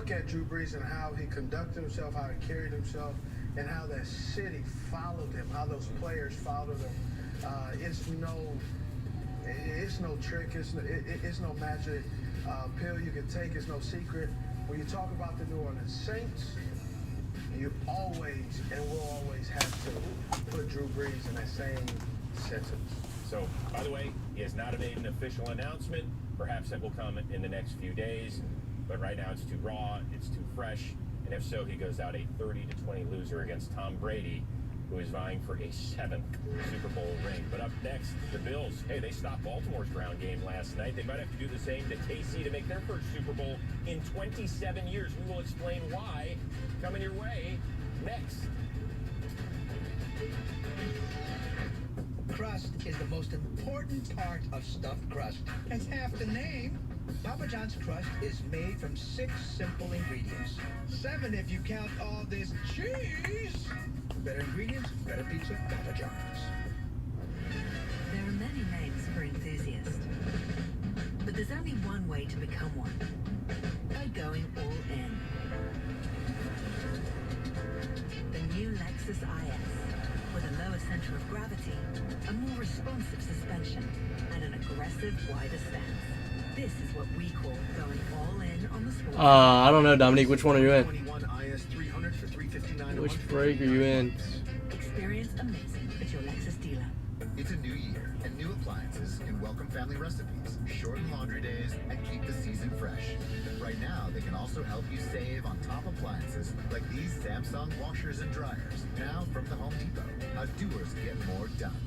look at Drew Brees and how he conducted himself, how he carried himself, and how that city followed him, how those players followed him, it's no trick, it's no magic pill you can take, it's no secret. When you talk about the New Orleans Saints, you always and will always have to put Drew Brees in that same sentence. So, by the way, he has not made an official announcement. Perhaps that will come in the next few days. But right now it's too raw, it's too fresh. And if so, he goes out a 30-20 loser against Tom Brady, who is vying for a 7th Super Bowl ring. But up next, the Bills. Hey, they stopped Baltimore's ground game last night. They might have to do the same to KC to make their first Super Bowl in 27 years. We will explain why. Coming your way next. Crust is the most important part of stuffed crust. That's half the name. Papa John's crust is made from 6 simple ingredients. 7 if you count all this cheese. Better ingredients, better pizza, Papa John's. There are many names for enthusiasts, but there's only one way to become one. By going all in. The new Lexus IS, with a lower center of gravity, a more responsive suspension, and an aggressive wider stance. This is what we call going all in on the sport. I don't know, Dominique. Which one are you in? 21 IS 300 for $359. Which break are you in? Experience amazing at your Lexus dealer. It's a new year, and new appliances can welcome family recipes, shorten laundry days, and keep the season fresh. Right now, they can also help you save on top appliances like these Samsung washers and dryers, now from the Home Depot. How doers get more done.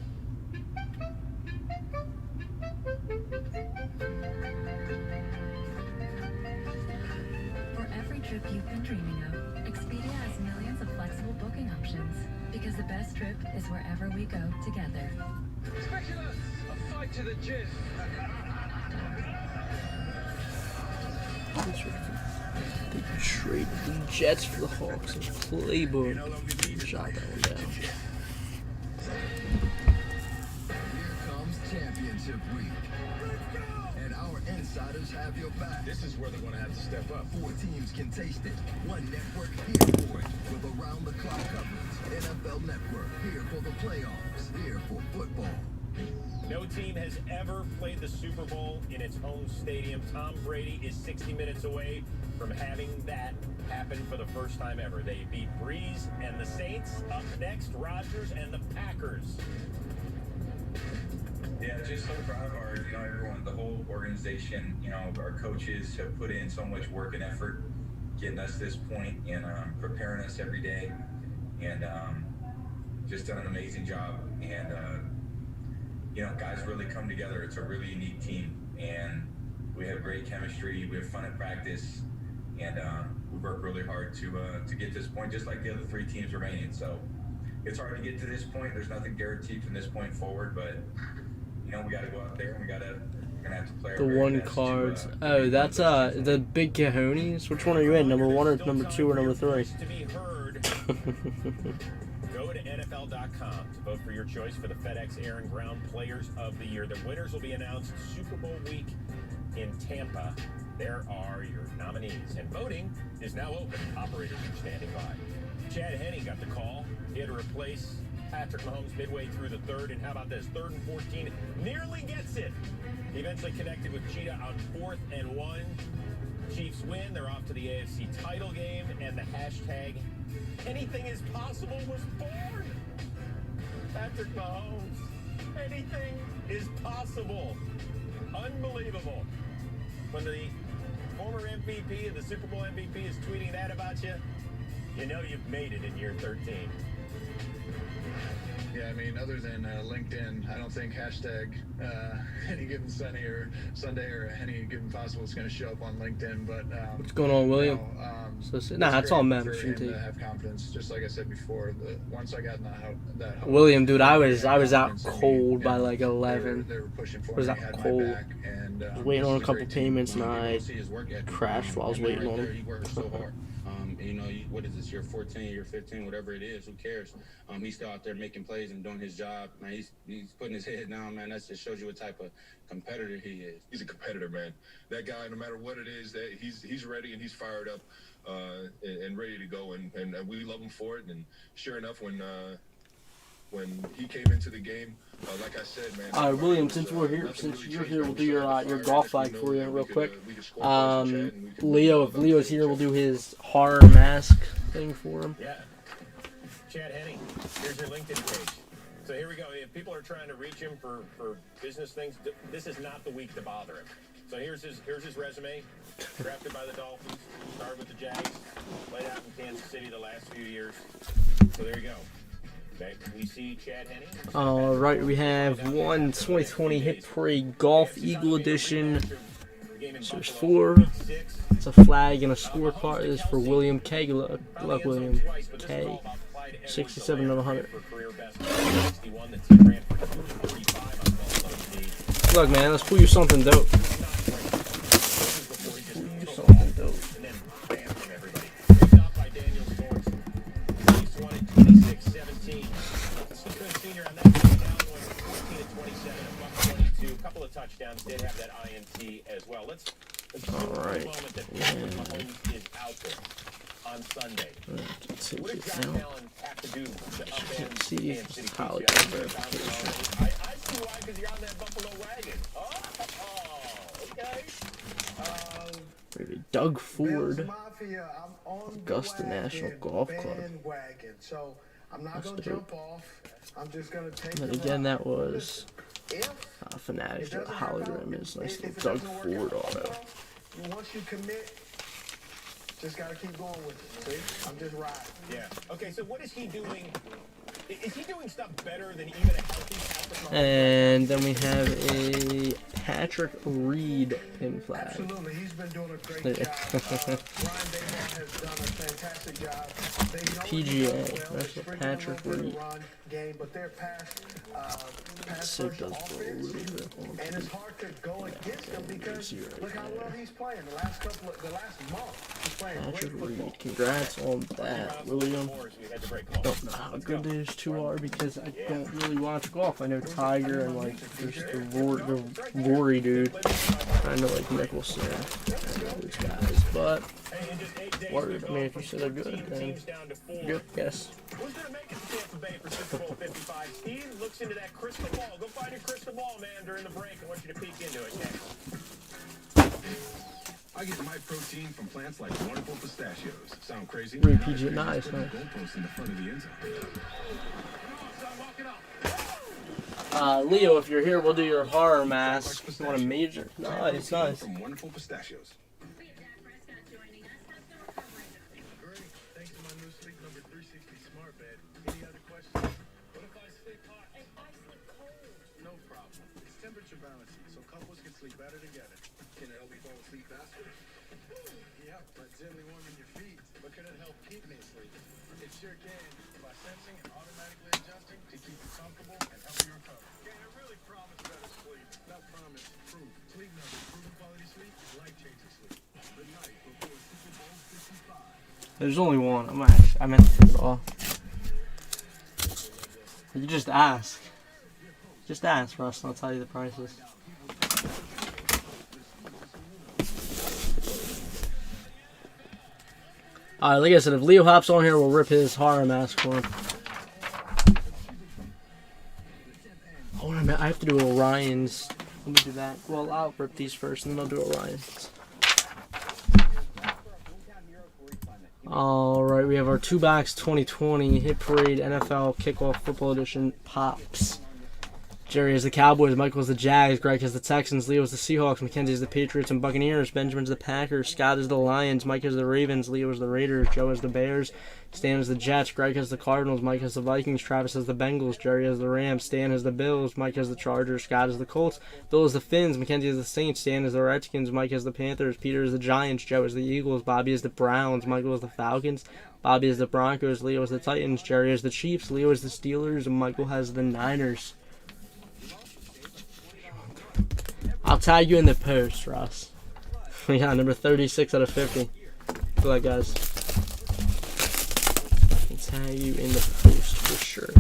For every trip you've been dreaming of, Expedia has millions of flexible booking options. Because the best trip is wherever we go together. Speculoos, a fight to the gym. They traded the Jets for the Hawks and playbook. Shot that one down. Here comes championship week. And our insiders have your back. This is where they're going to have to step up. 4 teams can taste it. One network here for it. With around-the-clock coverage. NFL Network here for the playoffs. Here for football. No team has ever played the Super Bowl in its home stadium. Tom Brady is 60 minutes away from having that happen for the first time ever. They beat Breeze and the Saints. Up next, Rodgers and the Packers. Yeah, just so proud of our, everyone, the whole organization. Our coaches have put in so much work and effort getting us this point and preparing us every day, and just done an amazing job. And guys really come together. It's a really unique team, and we have great chemistry. We have fun at practice, and we work really hard to get to this point, just like the other 3 teams remaining. So it's hard to get to this point. There's nothing guaranteed from this point forward, but we got to go out there and we're gonna have to play The one cards. That's the big Cajones. Which one are you in? Number 1 or number 2 or number 3? To be heard. Go to NFL.com to vote for your choice for the FedEx Air and Ground Players of the Year. The winners will be announced Super Bowl week in Tampa. There are your nominees, and voting is now open. Operators are standing by. Chad Henne got the call. He had to replace Patrick Mahomes midway through the 3rd, and how about this? 3rd and 14, nearly gets it. He eventually connected with Cheetah on 4th and 1. Chiefs win. They're off to the AFC title game, and the hashtag anything is possible was born. Patrick Mahomes, anything is possible. Unbelievable. When the former MVP and the Super Bowl MVP is tweeting that about you, you know you've made it in year 13. Yeah, other than LinkedIn, I don't think hashtag any given Sunday or any given possible is going to show up on LinkedIn. But what's going on, William? That's all men. For him to have confidence, just like I said before. Once I got in that William, dude, I was out cold by like 11. They were pushing for I was me, out had my cold. back, and I was waiting on a couple payments, and I crashed while I was waiting on He worked so hard. You know, what is this, year 14, year 15, whatever it is, who cares? He's still out there making plays and doing his job. Man, he's putting his head down, man. That just shows you what type of competitor he is. He's a competitor, man. That guy, no matter what it is, that he's ready and he's fired up and ready to go, and we love him for it. And sure enough, when he came into the game, like I said, man. All right, William, since you're here, we'll do your golf flag for you real quick. Leo, if Leo's here, we'll do his horror mask thing for him. Yeah. Chad Henne, here's your LinkedIn page. So here we go. If people are trying to reach him for business things, this is not the week to bother him. So here's his resume. Drafted by the Dolphins, started with the Jags, played out in Kansas City the last few years. So there you go. Okay, we see Chad Henne. All right, we have one 2020 Hit Parade Golf Eagle Edition. So there's 4. It's a flag and a scorecard. This is for William K. Good luck, William K. 67 of 100. Good luck, man. Let's pull you something dope. Couple of touchdowns, did have that INT as well. Let's all right. moment that Patrick Mahomes is out there on Sunday. What does Josh Allen have to do to upend Kansas City? I see why, because you're on that Buffalo wagon. Okay. Doug Ford, Mafia, I'm on Augusta National Golf Club. Wagon, so I'm not going to jump off. I'm just going to take and again, that was Fanatics. The hologram is nice little Doug Ford auto. Once you commit, just got to keep going with it. See? I'm just riding. Yeah. Okay, so what is he doing? Is he doing stuff better than even a healthy Patrick Mahomes? And then we have a Patrick Reed pin flag. Absolutely, he's been doing a great job. Ryan Daymar has done a fantastic job. PGA, that's a Patrick Reed. Game, but they're past first offense, and it's hard to go against them because look how well he's playing. The last month, he's playing Patrick great football. Reed, congrats on that, William. Don't know how good these two are because I don't really watch golf. I know Tiger and like there's the Rory dude. I know like Mickelson and those guys, but word. I mean, if you say they're good, then good. Yes. Who's gonna make it to Tampa Bay for Super Bowl 55? Steve looks into that crystal ball. Go find your crystal ball, man, during the break. I want you to peek into it. I get my protein from plants like wonderful pistachios. Sound crazy? Really PG, nice, man. Goalpost in the front of the end zone. Leo, if you're here, we'll do your horror mask. You want a major? Nice, nice. From wonderful pistachios. Sleep better together. Can it help me fall asleep faster? Yeah, but gently warming your feet. But can it help keep me asleep? It sure can by sensing and automatically adjusting to keep you comfortable and help you recover. Can it really promise better sleep? Not promise, proof. Sleep Number, proven quality sleep, life-changing sleep. The night before Super Bowl 55. There's only one. I meant to take it off. You just ask. Just ask, Russ, and I'll tell you the prices. Alright, like I said, if Leo hops on here, we'll rip his horror mask for him. Oh, I have to do Orion's. Let me do that. Well, I'll rip these first, and then I'll do Orion's. Alright, we have our 2-box 2020 Hit Parade NFL Kickoff Football Edition Pops. Jerry has the Cowboys, Michael has the Jags, Greg has the Texans, Leo has the Seahawks, Mackenzie has the Patriots and Buccaneers, Benjamin's the Packers, Scott has the Lions, Mike has the Ravens, Leo has the Raiders, Joe has the Bears, Stan has the Jets, Greg has the Cardinals, Mike has the Vikings, Travis has the Bengals, Jerry has the Rams, Stan has the Bills, Mike has the Chargers, Scott has the Colts, Bill has the Finns, Mackenzie has the Saints, Stan has the Redskins, Mike has the Panthers, Peter has the Giants, Joe has the Eagles, Bobby has the Browns, Michael has the Falcons, Bobby has the Broncos, Leo has the Titans, Jerry has the Chiefs, Leo has the Steelers, and Michael has the Niners. I'll tag you in the post, Ross. We got number 36 out of 50. Good luck, guys. tag you in the post for sure.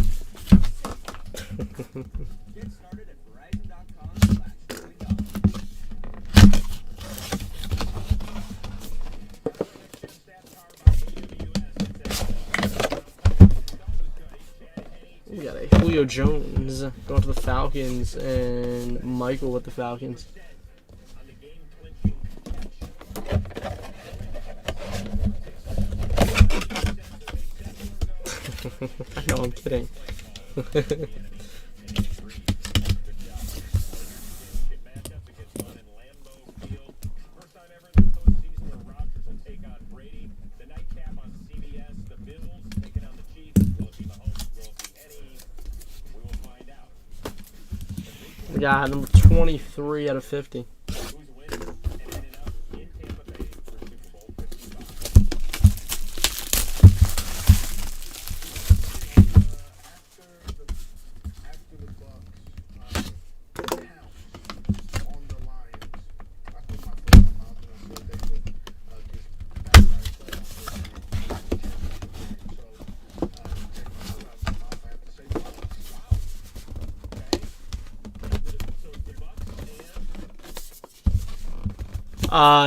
Get started at Verizon.com/daily. We got a Julio Jones going to the Falcons and Michael with the Falcons. I know, I'm kidding. We got number 23 out of 50.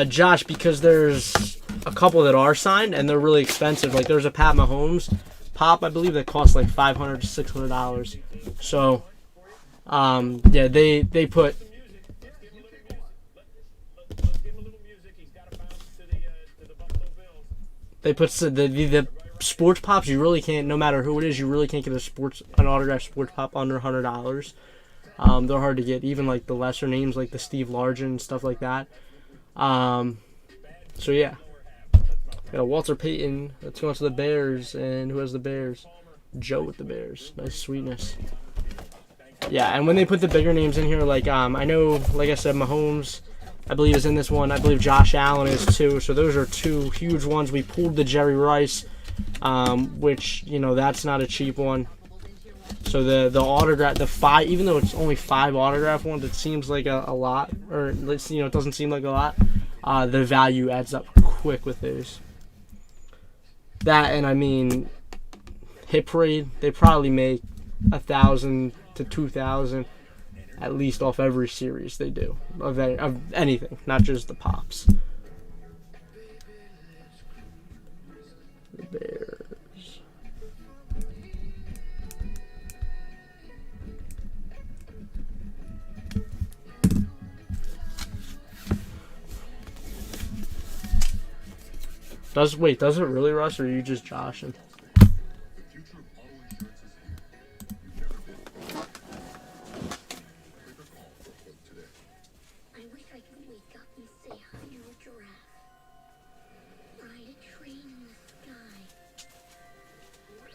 Josh, because there's a couple that are signed and they're really expensive. Like there's a Pat Mahomes pop, I believe, that costs like $500 to $600. So, yeah, they put. They put the sports pops. You really can't, no matter who it is, you really can't get an autographed sports pop under $100. They're hard to get, even like the lesser names like the Steve Largent and stuff like that. So yeah, got a Walter Payton that's going to the Bears, and who has the Bears? Joe with the Bears. Nice sweetness. Yeah, and when they put the bigger names in here, like I know, like I said, Mahomes, I believe, is in this one. I believe Josh Allen is too. So those are two huge ones. We pulled the Jerry Rice, which, you know, that's not a cheap one. So the autograph, the 5, even though it's only 5 autograph ones, it seems like a lot, or it doesn't seem like a lot. The value adds up quick with those. That, and I mean, Hit Parade, they probably make $1,000 to $2,000 at least off every series they do of anything, not just the pops. The Bears. Does it really, Russ, or are you just joshing?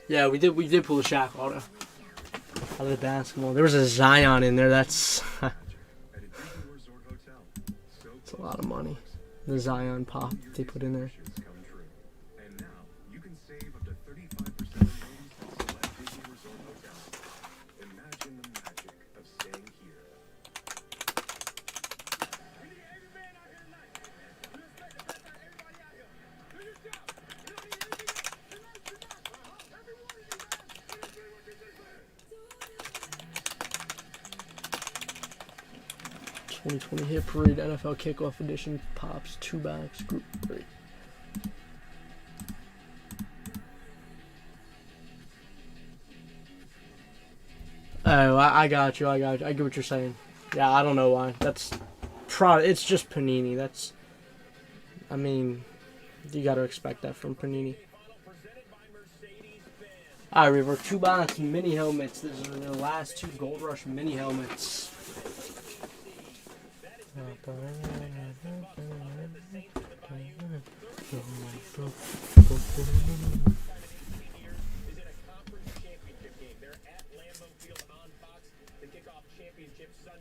Yeah, we did pull a Shaq auto out of the basketball. There was a Zion in there. That's it's a lot of money. The Zion pop they put in there. And now you can save up to 35% on rooms at select Disney Resort hotels. Imagine the magic of staying here. '2020 Hit Parade NFL Kickoff Edition pops 2 backs group 3. Oh, I got you. I get what you're saying. Yeah, I don't know why. It's just Panini. I mean, you got to expect that from Panini. Alright, we have our 2 box mini helmets. These are the last 2 Gold Rush mini helmets.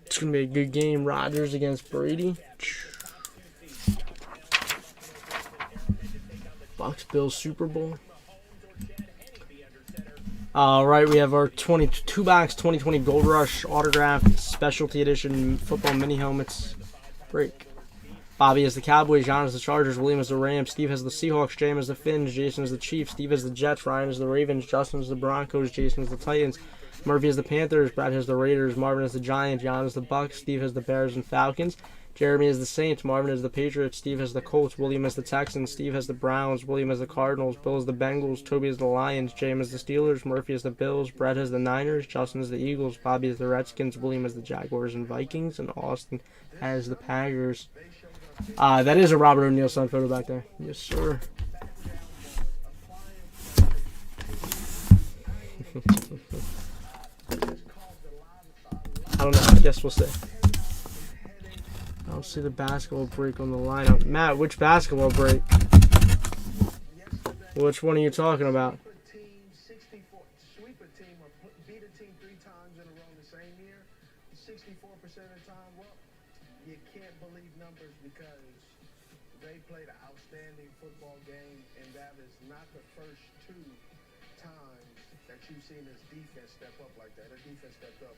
It's going to be a good game. Rodgers against Brady. Bucks Bills Super Bowl. Alright, we have our 2 box 2020 Gold Rush autographed specialty edition football mini helmets break. Bobby has the Cowboys, John has the Chargers, William has the Rams, Steve has the Seahawks, Jam has the Finns, Jason has the Chiefs, Steve has the Jets, Ryan has the Ravens, Justin has the Broncos, Jason has the Titans, Murphy has the Panthers, Brad has the Raiders, Marvin has the Giants, John has the Bucks, Steve has the Bears and Falcons, Jeremy has the Saints, Marvin has the Patriots, Steve has the Colts, William has the Texans, Steve has the Browns, William has the Cardinals, Bill has the Bengals, Toby has the Lions, Jam has the Steelers, Murphy has the Bills, Brett has the Niners, Justin has the Eagles, Bobby has the Redskins, William has the Jaguars and Vikings, and Austin has the Packers. That is a Robert O'Neill son photo back there. Yes, sir. I don't know. I guess we'll see. I don't see the basketball break on the lineup. Matt, which basketball break? Which one are you talking about? Beat a team 3 times in a row the same year. 64% of the time, well, you can't believe numbers because they played an outstanding football game, and that is not the first 2 times that you've seen this defense step up like that. Their defense stepped up.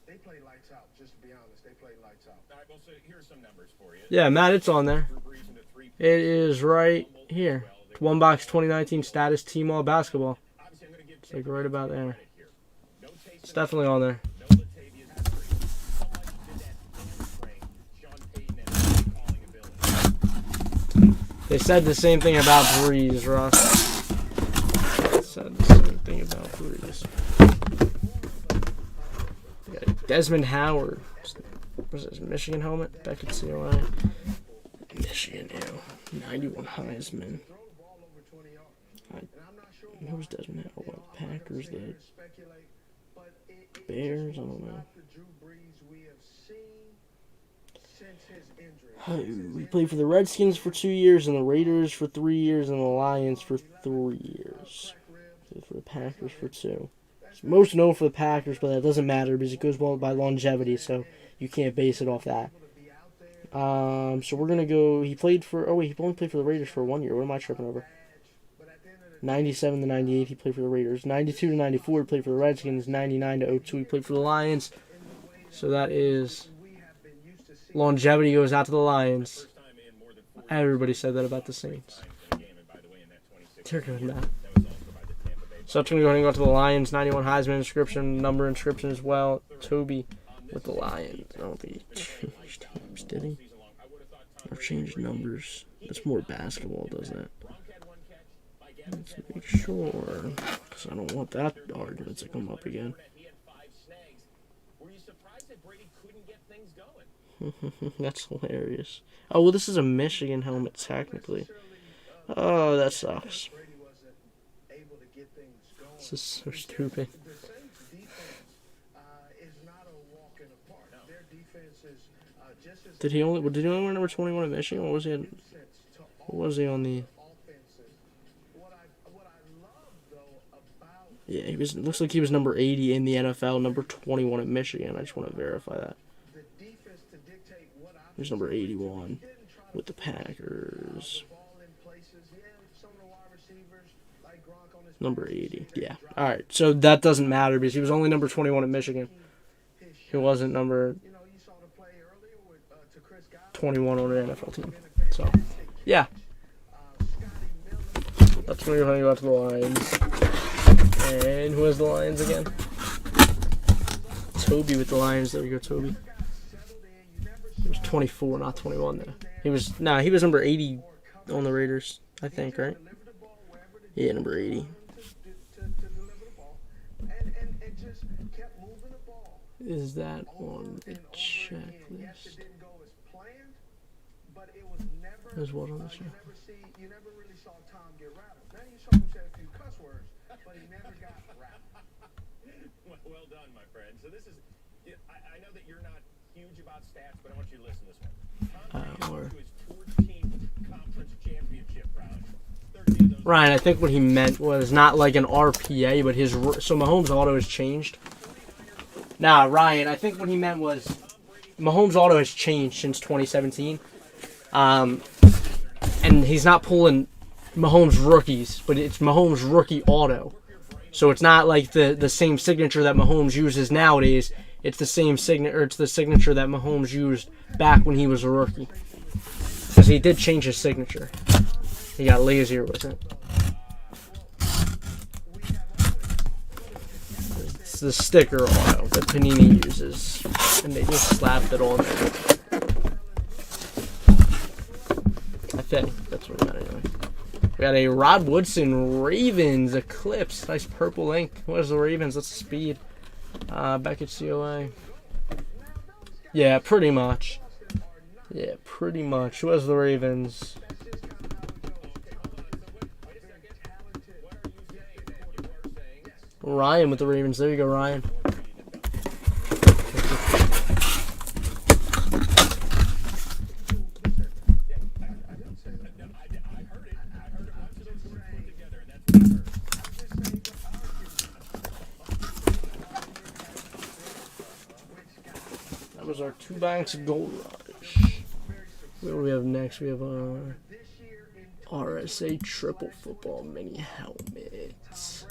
They played lights out, just to be honest. They played lights out. All right, well, so here's some numbers for you. Yeah, Matt, it's on there. It is right here. One Box 2019 status Team All Basketball. It's like right about there. It's definitely on there. They said the same thing about Breeze, Russ. They said the same thing about Breeze. Desmond Howard. What's this? Michigan helmet? Beckett COI. Michigan, 91 Heisman. Who's Desmond Howard? What? Packers, the Bears? I don't know. We played for the Redskins for 2 years, and the Raiders for 3 years, and the Lions for 3 years. Played for the Packers for 2. Most known for the Packers, but that doesn't matter because it goes well by longevity, so you can't base it off that. So we're going to go... He played for... Oh, wait, he only played for the Raiders for 1 year. What am I tripping over? 97 to 98, he played for the Raiders. 92 to 94, he played for the Redskins. 99 to 02, he played for the Lions. So that is... Longevity goes out to the Lions. Everybody said that about the Saints. They're good, man. So I'm going to go ahead and go to the Lions. 91 Heisman inscription, number inscription as well. Toby with the Lions. I don't think he changed teams, did he? Or changed numbers. That's more basketball, doesn't it? Let's make sure. Because I don't want that argument to come up again. That's hilarious. Oh, well, this is a Michigan helmet, technically. Oh, that sucks. This is so stupid. Did he only wear number 21 at Michigan, or was he? What was he on the? Yeah, he was. Looks like he was number 80 in the NFL, number 21 at Michigan. I just want to verify that. He was number 81 with the Packers. Number 80, yeah. All right, so that doesn't matter because he was only number 21 at Michigan. He wasn't number 21 on an NFL team. So, yeah. That's when you're going to go out to the Lions. And who has the Lions again? Toby with the Lions. There we go, Toby. He was 24, not 21 though. He was number 80 on the Raiders, I think, right? Yeah, number 80. Is that on the checklist? There's what on the checklist? You never really saw Tom get rattled. Then you saw him say a few cuss words, but he never got rattled. Well done, my friend. So this is, I know that you're not huge about stats, but I want you to listen to this one. Tom Brady to his 14th conference championship round. Ryan, I think what he meant was not like an RPA, but his... So Mahomes' auto has changed. Nah, Ryan, I think what he meant was Mahomes' auto has changed since 2017. And he's not pulling Mahomes rookies, but it's Mahomes rookie auto. So it's not like the same signature that Mahomes uses nowadays. It's the same signature. It's the signature that Mahomes used back when he was a rookie. he did change his signature. He got lazier with it. It's the sticker oil that Panini uses, and they just slapped it on there. I think that's what we got anyway. We got a Rod Woodson Ravens Eclipse. Nice purple ink. What is the Ravens? That's the speed. Back at COA. Yeah, pretty much. Yeah, pretty much. Who has the Ravens? Ryan with the Ravens. There you go, Ryan. That was our 2 banks Gold Rush. What do we have next? We have our RSA Triple Football Mini Helmets.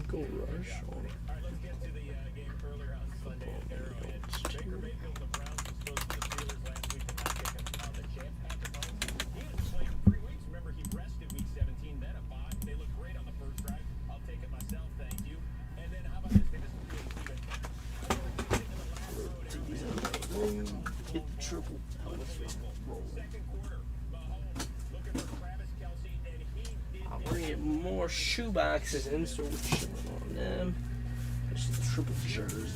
Gold Rush. Get the triple. I'll bring in more shoe boxes in, so we're shipping on them. This is the triple jersey.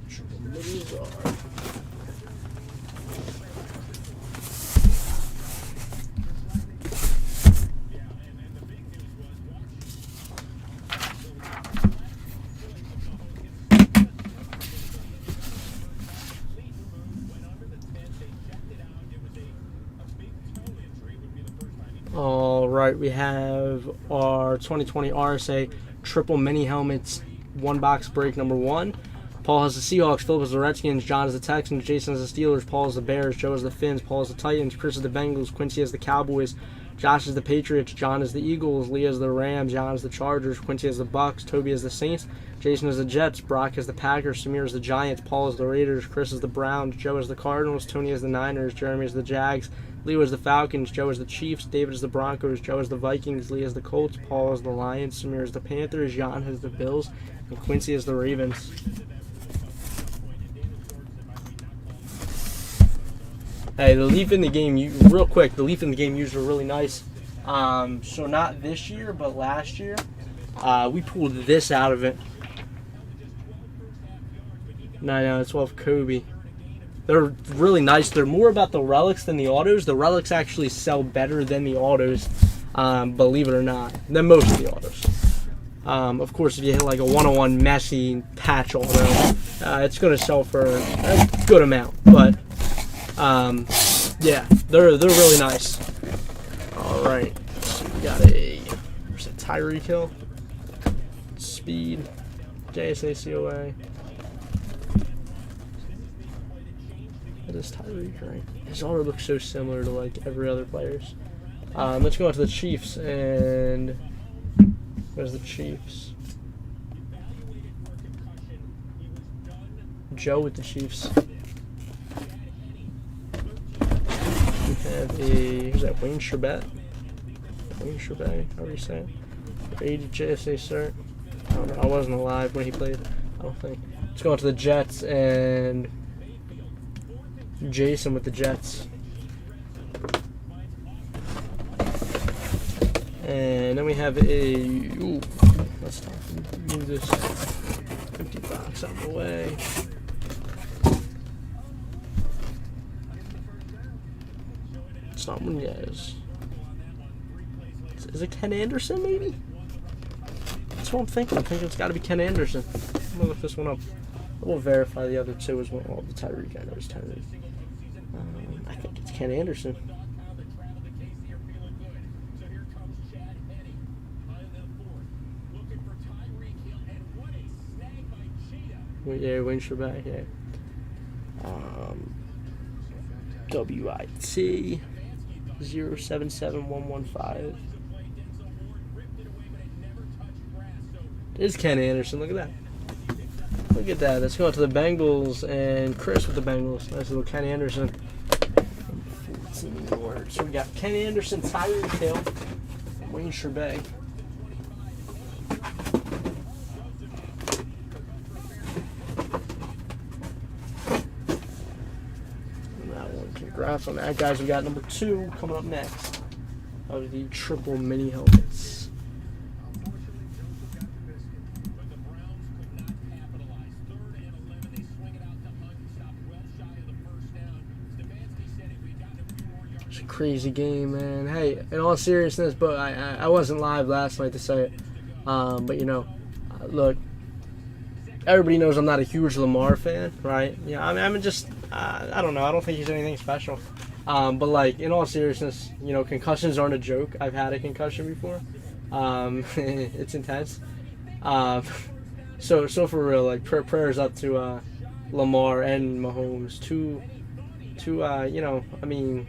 Triple minis are. Alright, we have our 2020 RSA Triple Mini Helmets 1-box break number 1. Paul has the Seahawks, Philip has the Redskins, John has the Texans, Jason has the Steelers, Paul has the Bears, Joe has the Finns, Paul has the Titans, Chris has the Bengals, Quincy has the Cowboys, Josh has the Patriots, John has the Eagles, Lee has the Rams, John has the Chargers, Quincy has the Bucks, Toby has the Saints, Jason has the Jets, Brock has the Packers, Samir has the Giants, Paul has the Raiders, Chris has the Browns, Joe has the Cardinals, Tony has the Niners, Jeremy has the Jags, Leo has the Falcons, Joe has the Chiefs, David has the Broncos, Joe has the Vikings, Lee has the Colts, Paul has the Lions, Samir has the Panthers, Jan has the Bills, and Quincy has the Ravens. Hey, the leaf in the game, real quick, the leaf in the game used are really nice. So not this year, but last year, we pulled this out of it. 9/12 Kobe. They're really nice. They're more about the relics than the autos. The relics actually sell better than the autos, believe it or not, than most of the autos. Of course, if you hit like a 101 Messi patch auto, it's going to sell for a good amount. But yeah, they're really nice. All right, so we got there's a Tyreek Hill, speed, JSA COA. That is Tyreek, right? His auto looks so similar to like every other player's. Let's go on to the Chiefs, and where's the Chiefs? Joe with the Chiefs. We have who's that? Wayne Sherbet? Wayne Sherbet, however you say it. 80 JSA cert. I don't know, I wasn't alive when he played, I don't think. Let's go on to the Jets, and Jason with the Jets. And then we have let's move this empty box out of the way. It's not Munez. Is it Ken Anderson, maybe? That's what I'm thinking. I'm thinking it's got to be Ken Anderson. I'm going to look this one up. We'll verify the other two as well. Oh, the Tyreek, I know it's Tyreek. I think it's Ken Anderson. Yeah, Wayne Sherbak, yeah. WIT 077115. There's Ken Anderson. Look at that. Look at that. Let's go out to the Bengals and Chris with the Bengals. Nice little Ken Anderson. 14 yards. So we got Ken Anderson, Tyreek Hill, Wayne Sherbak. Congrats on that, guys. We got number 2 coming up next of the triple mini helmets. It's a crazy game, man. Hey, in all seriousness, but I wasn't live last night to say it. But you know, look, everybody knows I'm not a huge Lamar fan, right? Yeah, I mean, I'm just, I don't know. I don't think he's anything special. But like, in all seriousness, you know, concussions aren't a joke. I've had a concussion before. It's intense. So for real, like, prayers up to Lamar and Mahomes. Two, you know, I mean,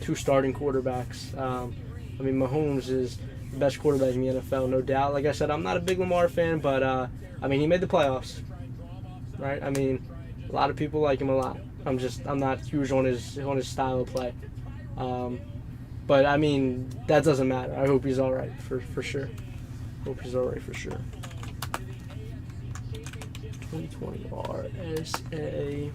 2 starting quarterbacks. I mean, Mahomes is the best quarterback in the NFL, no doubt. Like I said, I'm not a big Lamar fan, but I mean, he made the playoffs, right? I mean, a lot of people like him a lot. I'm not huge on his style of play. But I mean, that doesn't matter. I hope he's all right for sure. Hope he's all right for sure. 2020 RSA.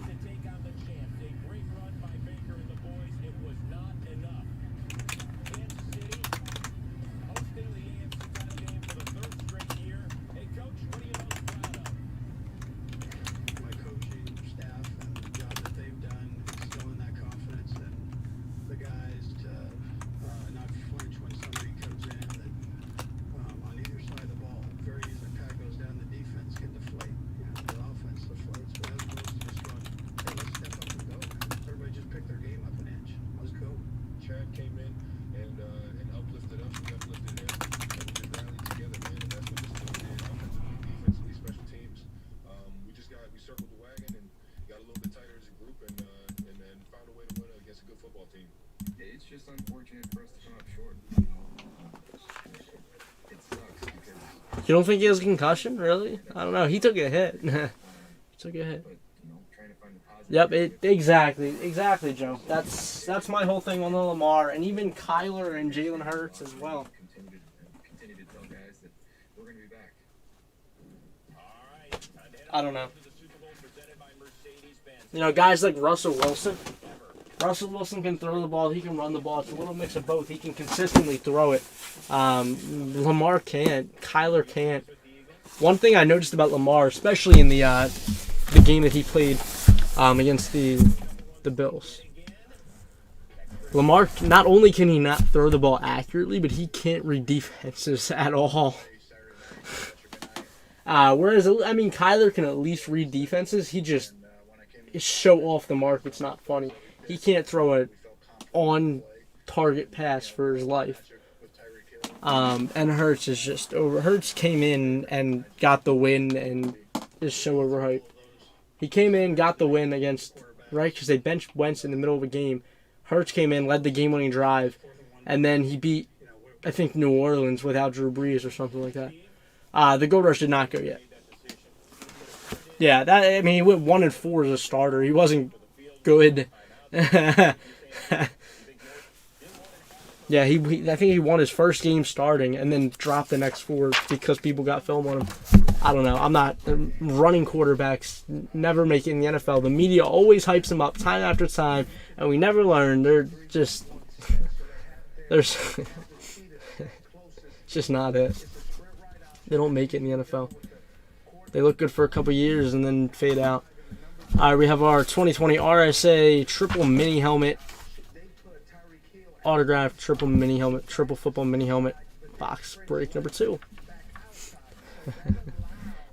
You don't think he has a concussion? Really? I don't know. He took a hit. He took a hit. Yep. Exactly, Joe. That's my whole thing on the Lamar, and even Kyler and Jalen Hurts as well. I don't know. You know, guys like Russell Wilson. Russell Wilson can throw the ball. He can run the ball. It's a little mix of both. He can consistently throw it. Lamar can't. Kyler can't. One thing I noticed about Lamar, especially in the game that he played against the Bills, Lamar, not only can he not throw the ball accurately, but he can't read defenses at all. Whereas, I mean, Kyler can at least read defenses. He just show off the mark. It's not funny. He can't throw an on-target pass for his life. And Hurts is just over. Hurts came in and got the win and is so overhyped. He came in, got the win against, right, because they benched Wentz in the middle of a game. Hurts came in, led the game-winning drive, and then he beat, I think, New Orleans without Drew Brees or something like that. The Gold Rush did not go yet. Yeah, I mean, he went 1-4 as a starter. He wasn't good. Yeah, I think he won his first game starting and then dropped the next 4 because people got film on him. I don't know. I'm not running quarterbacks. Never make it in the NFL. The media always hypes them up time after time, and we never learn. They're just it's just not it. They don't make it in the NFL. They look good for a couple years and then fade out. All right, we have our 2020 RSA triple mini helmet, autographed triple mini helmet, triple football mini helmet, box break number 2.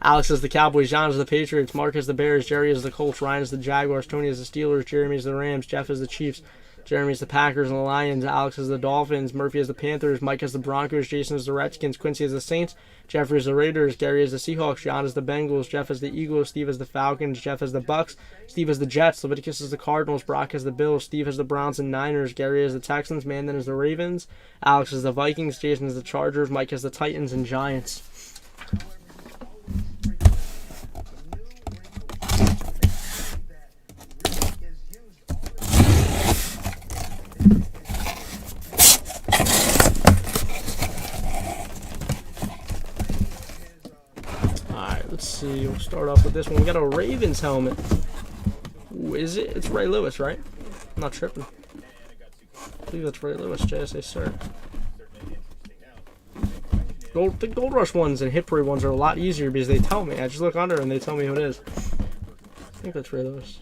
Alex is the Cowboys, John is the Patriots, Mark is the Bears, Jerry is the Colts, Ryan is the Jaguars, Tony is the Steelers, Jeremy is the Rams, Jeff is the Chiefs, Jeremy has the Packers and the Lions. Alex has the Dolphins. Murphy has the Panthers. Mike has the Broncos. Jason has the Redskins. Quincy has the Saints. Jeffrey has the Raiders. Gary has the Seahawks. John has the Bengals. Jeff has the Eagles. Steve has the Falcons. Jeff has the Bucks. Steve has the Jets. Leviticus has the Cardinals. Brock has the Bills. Steve has the Browns and Niners. Gary has the Texans. Mandan has the Ravens. Alex has the Vikings. Jason has the Chargers. Mike has the Titans and Giants. Let's see. We'll start off with this one. We got a Ravens helmet. Ooh, is it? It's Ray Lewis, right? I'm not tripping. I believe that's Ray Lewis. JSA, sir. The Gold Rush ones and Hit Parade ones are a lot easier because they tell me. I just look under and they tell me who it is. I think that's Ray Lewis.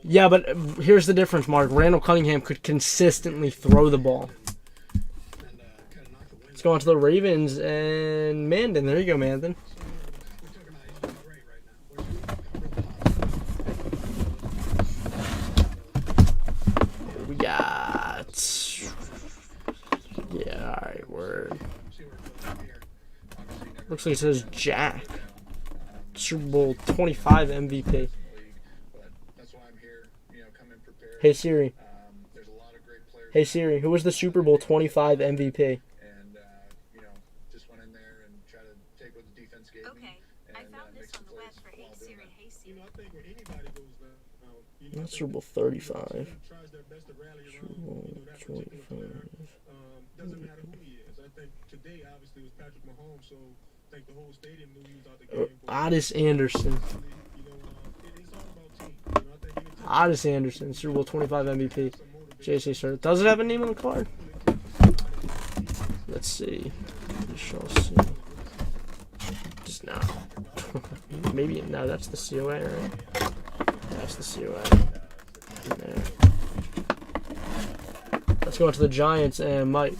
Yeah, but here's the difference, Mark. Randall Cunningham could consistently throw the ball. Let's go on to the Ravens and Mandan. There you go, Mandan. We got... Yeah, alright, word. Looks like it says Jack. Super Bowl 25 MVP. Hey Siri. Hey Siri, who was the Super Bowl 25 MVP? And just went in there and tried to take what the defense gave me. Okay, I found this on the web for Hey Siri. Hey Siri. That's Super Bowl 35. Super Bowl 25. Doesn't matter who he is. I think today obviously was Patrick Mahomes, so I think the whole stadium knew he was out the game. Otis Anderson. Otis Anderson, Super Bowl 25 MVP. JC, sir. Does it have a name on the card? Let's see. We shall see. Just now. Maybe, no, that's the COA, right? That's the COA. There. Let's go on to the Giants and Mike.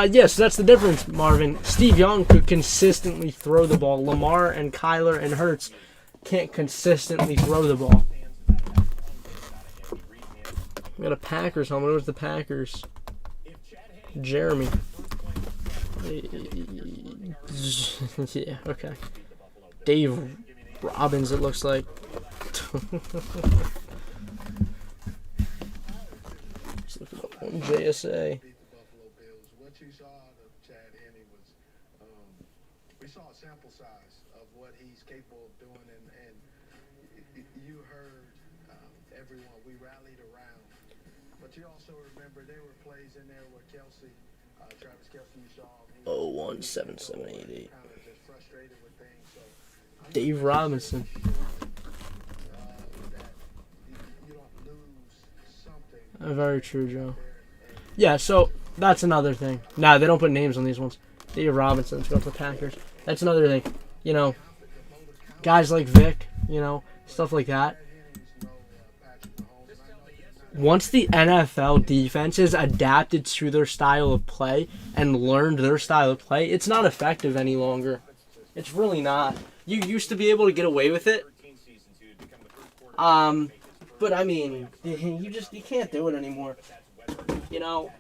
Yes, that's the difference, Marvin. Steve Young could consistently throw the ball. Lamar and Kyler and Hurts can't consistently throw the ball. We got a Packers helmet. Where's the Packers? Jeremy. Yeah, okay. Dave Robbins, it looks like. Just looking up on JSA. We saw a sample size of what he's capable of doing, and you heard everyone. We rallied around, but you also remember there were plays in there where Kelsey, Travis Kelsey, you saw him. 017788. Dave Robinson. Very true, Joe. Yeah, so that's another thing. Nah, they don't put names on these ones. Dave Robinson, let's go to the Packers. That's another thing. You know, guys like Vic, you know, stuff like that. Once the NFL defenses adapted to their style of play and learned their style of play, it's not effective any longer. It's really not. You used to be able to get away with it. But I mean, you can't do it anymore. You know.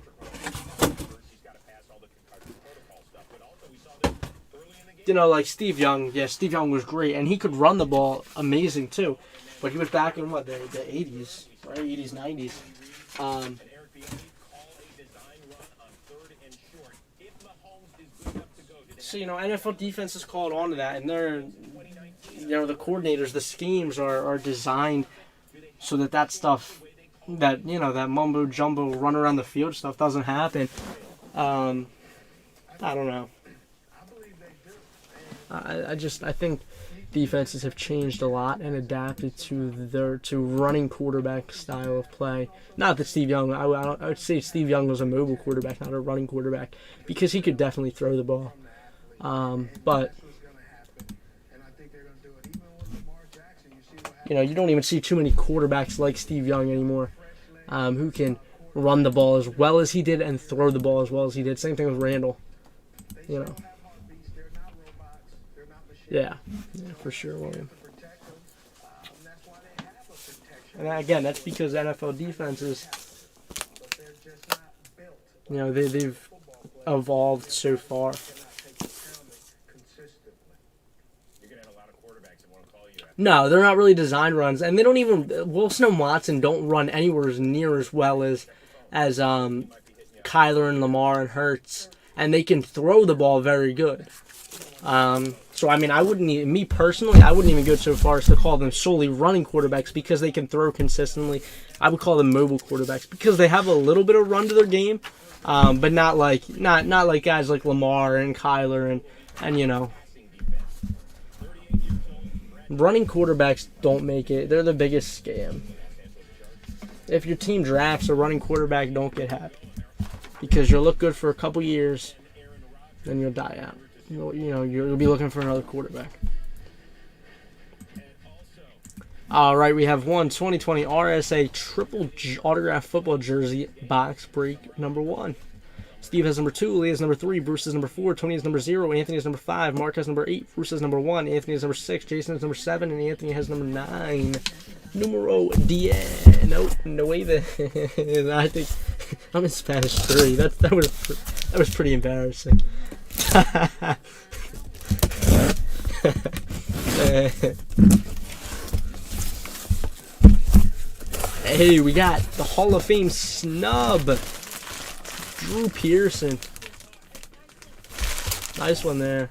You know, like Steve Young. Yeah, Steve Young was great, and he could run the ball amazing too. But he was back in what, the 80s, right? 80s, 90s. So, you know, NFL defenses called on to that, and they're, you know, the coordinators, the schemes are designed so that stuff, that, you know, that mumbo jumbo run around the field stuff doesn't happen. I don't know. I think defenses have changed a lot and adapted to running quarterback style of play. Not that Steve Young, I would say Steve Young was a mobile quarterback, not a running quarterback, because he could definitely throw the ball. But you know, you don't even see too many quarterbacks like Steve Young anymore, who can run the ball as well as he did and throw the ball as well as he did. Same thing with Randall. you know. Yeah, for sure, William. And again, that's because NFL defenses, you know, they've evolved so far. No, they're not really design runs, and they don't even. Wilson and Watson don't run anywhere near as well as Kyler and Lamar and Hurts, and they can throw the ball very good. So I mean, I wouldn't even go so far as to call them solely running quarterbacks because they can throw consistently. I would call them mobile quarterbacks because they have a little bit of run to their game, but not like guys like Lamar and Kyler and you know. Running quarterbacks don't make it. They're the biggest scam. If your team drafts a running quarterback, don't get happy. Because you'll look good for a couple years, then you'll die out. You'll be looking for another quarterback. All right, we have 2020 RSA triple autograph football jersey box break number 1. Steve has number 2, Lee has number 3, Bruce has number 4, Tony has number 0, Anthony has number 5, Mark has number 8, Bruce has number 1, Anthony has number 6, Jason has number 7, and Anthony has number 9. Numero 10. Nope, no way there. I think I'm in Spanish 3. That was pretty embarrassing. Hey, we got the Hall of Fame snub. Drew Pearson. Nice one there.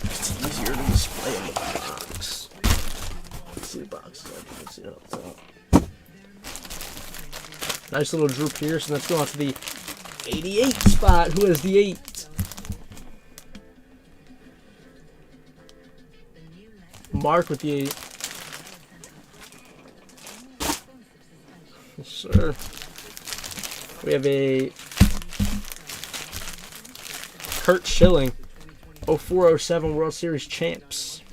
It's easier to display in the box. Let's see the box. Let's see what's up. Nice little Drew Pearson. Let's go on to the 88 spot. Who has the 8? Mark with the 8. Yes, sir. We have a Kurt Schilling, 04-07 World Series champs.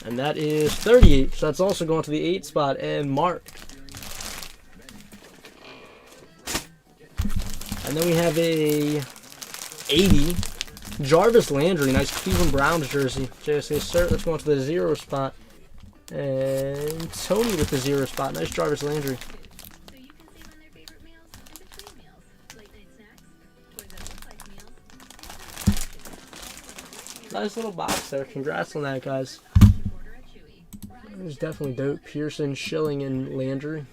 And that is 38. So that's also going to the 8 spot. And Mark. And then we have a 80 Jarvis Landry. Nice Cleveland Browns jersey. JSA, sir. That's going to the 0 spot. And Tony with the 0 spot. Nice Jarvis Landry. Nice little box there. Congrats on that, guys. It was definitely dope. Pearson, Schilling, and Landry.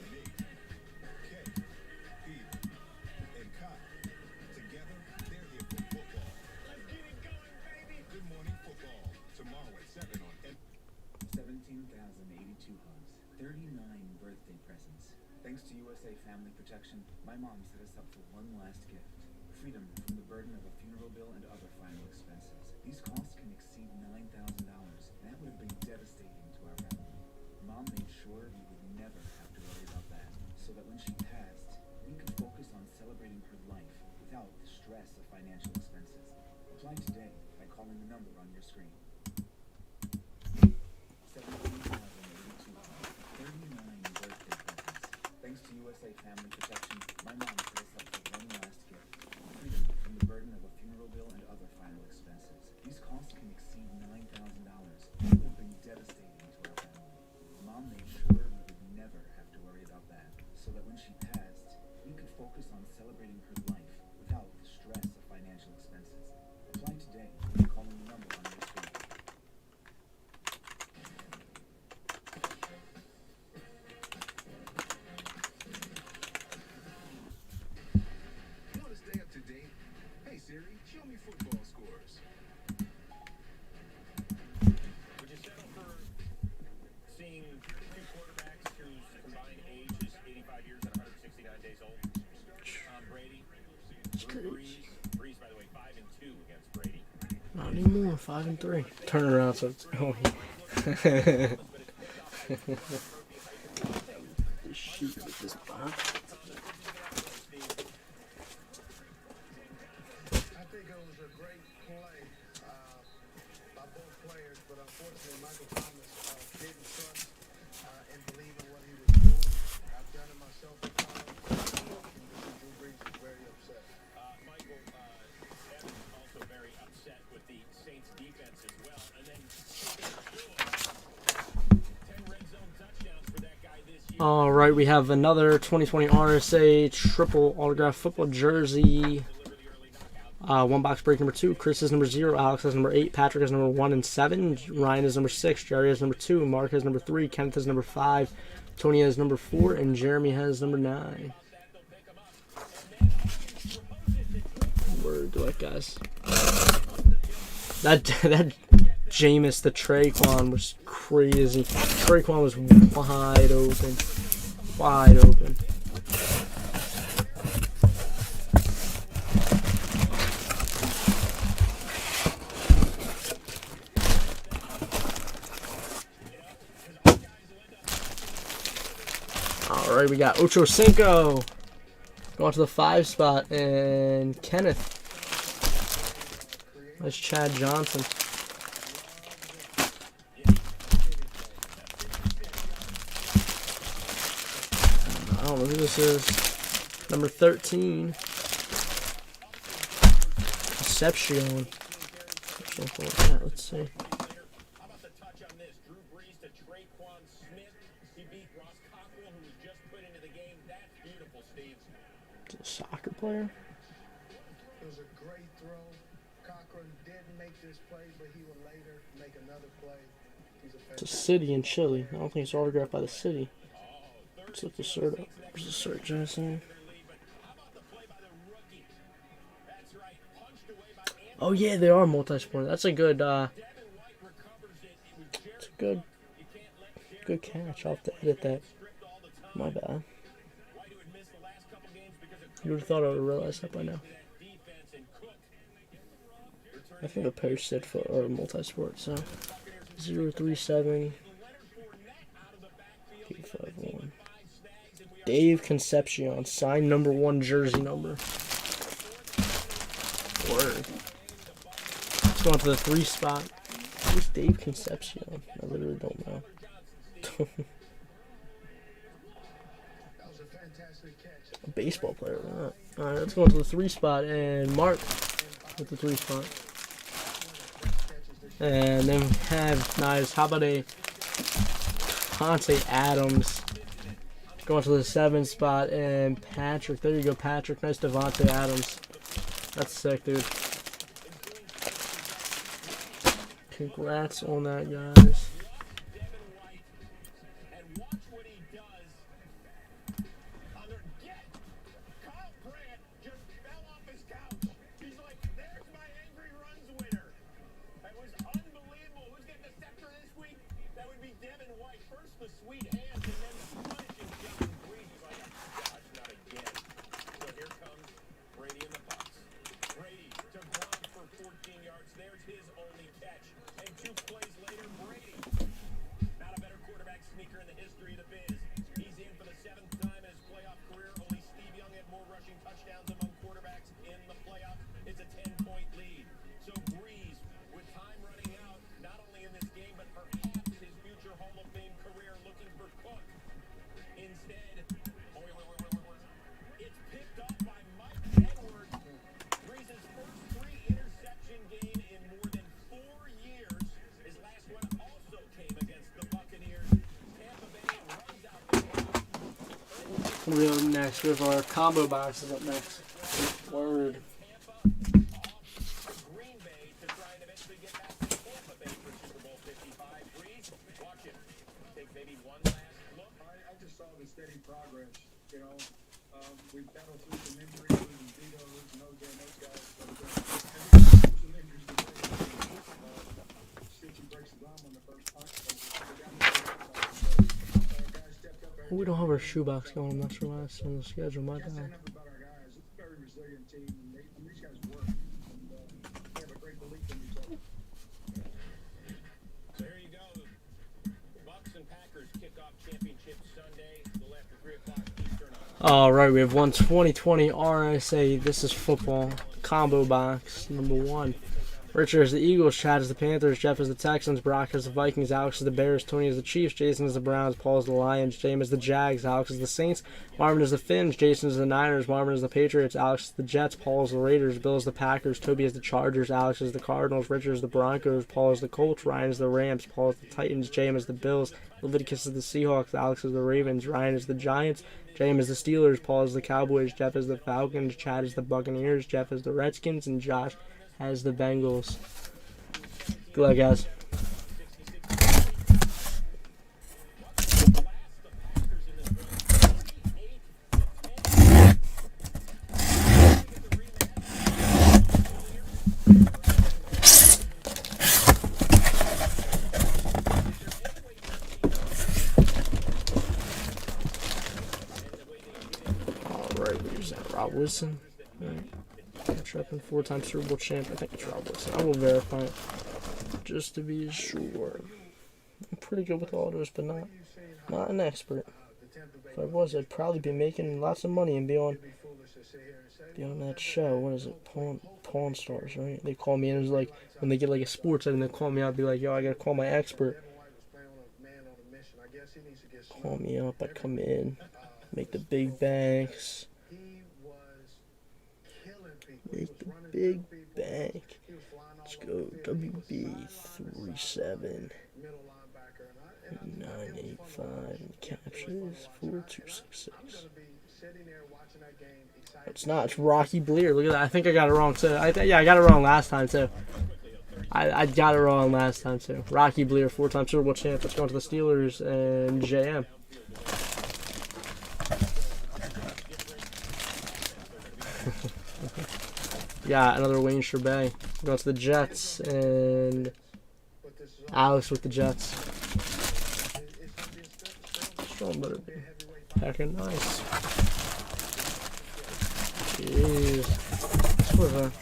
Thanks to USA Family Protection, my mom set us up for one last gift. Freedom from the burden of a funeral bill and other final expenses. These costs can exceed $9,000, and that would have been devastating to our family. Mom made sure we would never have to worry about that, so that when she passed, we could focus on celebrating her life without the stress of financial expenses. Apply today by calling the number on your screen. 17,082 homes, 39 birthday presents. Thanks to USA Family Protection, my mom set us up for one last gift. Freedom from the burden of a funeral bill and other final expenses. These costs can exceed $9,000. It would have been devastating to our family. Mom made sure we would never have to worry about that, so that when she passed, we could focus on celebrating her life without the stress of financial expenses. Apply today by calling the number on your screen. Siri, show me football scores. Would you settle for seeing 2 quarterbacks whose combined age is 85 years and 169 days old? Tom Brady, Breeze. Breeze, by the way, 5-2 against Brady. Not anymore. 5-3. Turn around so it's going. Shoot with this box. Unfortunately, Michael Thomas didn't trust and believe in what he was Drew Brees is very upset. Michael, Evans also very upset with the Saints defense as well. And then 10 red zone touchdowns for that guy this year. All right, we have another 2020 RSA triple autograph football jersey. One box break number 2. Chris is number 0. Alex is number 8. Patrick is number 1 and 7. Ryan is number 6. Jerry is number 2. Mark is number 3. Kenneth is number 5. Tony has number 4, and Jeremy has number 9. Word to it, guys. That Jameis, the Traquan was crazy. Traquan was wide open. Wide open. All right, we got Ocho Cinco going to the 5 spot, and Kenneth. That's Chad Johnson. I don't know who this is. Number 13. Concepcion. Something like that. Let's see. Soccer player? It was a great throw. Cochran didn't make this play, but he would later make another play. It's a city in Chile. I don't think it's autographed by the city. Let's look the cert up. Where's the cert, Jason? Oh yeah, they are multi-sport. That's a good it's a good catch. I'll have to edit that. My bad. You would have thought I would have realized that by now. I think the post said for or multi-sport, so 037 851. Dave Concepcion, signed number 1 jersey number. Word. Let's go on to the 3 spot. Who's Dave Concepcion? I literally don't know. A baseball player. Alright, let's go on to the 3 spot, and Mark with the 3 spot. And then we have nice. How about a Devontae Adams going to the 7 spot, and Patrick. There you go, Patrick. Nice Devontae Adams. That's sick, dude. Congrats on that, guys. We're up next with our combo boxes up next. Word. I just saw the steady progress. You know, we battled through some injuries and vetoes and those guys. But some injuries today. Stitchy breaks his arm on the first punch. We don't have our shoebox going. I'm not sure why it's on the schedule. My bad. About our guys, it's a very resilient team, and these guys work, and they have a great belief in each other. There you go. The Bucks and Packers kick off championship Sunday, a little after 3 o'clock Eastern. All right, we have one 2020 RSA. This is football combo box number 1. Richard is the Eagles, Chad is the Panthers, Jeff is the Texans, Brock is the Vikings, Alex is the Bears, Tony is the Chiefs, Jason is the Browns, Paul is the Lions, James is the Jags, Alex is the Saints, Marvin is the Finns, Jason is the Niners, Marvin is the Patriots, Alex is the Jets, Paul is the Raiders, Bill is the Packers, Toby is the Chargers, Alex is the Cardinals, Richard is the Broncos, Paul is the Colts, Ryan is the Rams, Paul is the Titans, James is the Bills, Leviticus is the Seahawks, Alex is the Ravens, Ryan is the Giants, James is the Steelers, Paul is the Cowboys, Jeff is the Falcons, Chad is the Buccaneers, Jeff is the Redskins, and Josh has the Bengals. Good luck, guys. Alright, where's that? Rob Wilson? Right. Catch up in 4-time Super Bowl champ. I think it's Rob Wilson. I will verify it just to be sure. I'm pretty good with autos, but not an expert. If I was, I'd probably be making lots of money and be on that show. What is it? Pawn Stars, right? They call me and it was like when they get like a sports item, they call me out and be like, yo, I gotta call my expert. Call me up, I'd come in, make the big banks. Make the big bank. Let's go. WB37 985 captures 4266. It's not. It's Rocky Bleer. Look at that. I think I got it wrong too. Yeah, I got it wrong last time too. I got it wrong last time too. Rocky Bleer, 4-time Super Bowl champ. Let's go into the Steelers and JM. Yeah, another Wayne Sherbet. Going to the Jets and Alex with the Jets. Strong butter. Packing nice. Jeez. Sort of a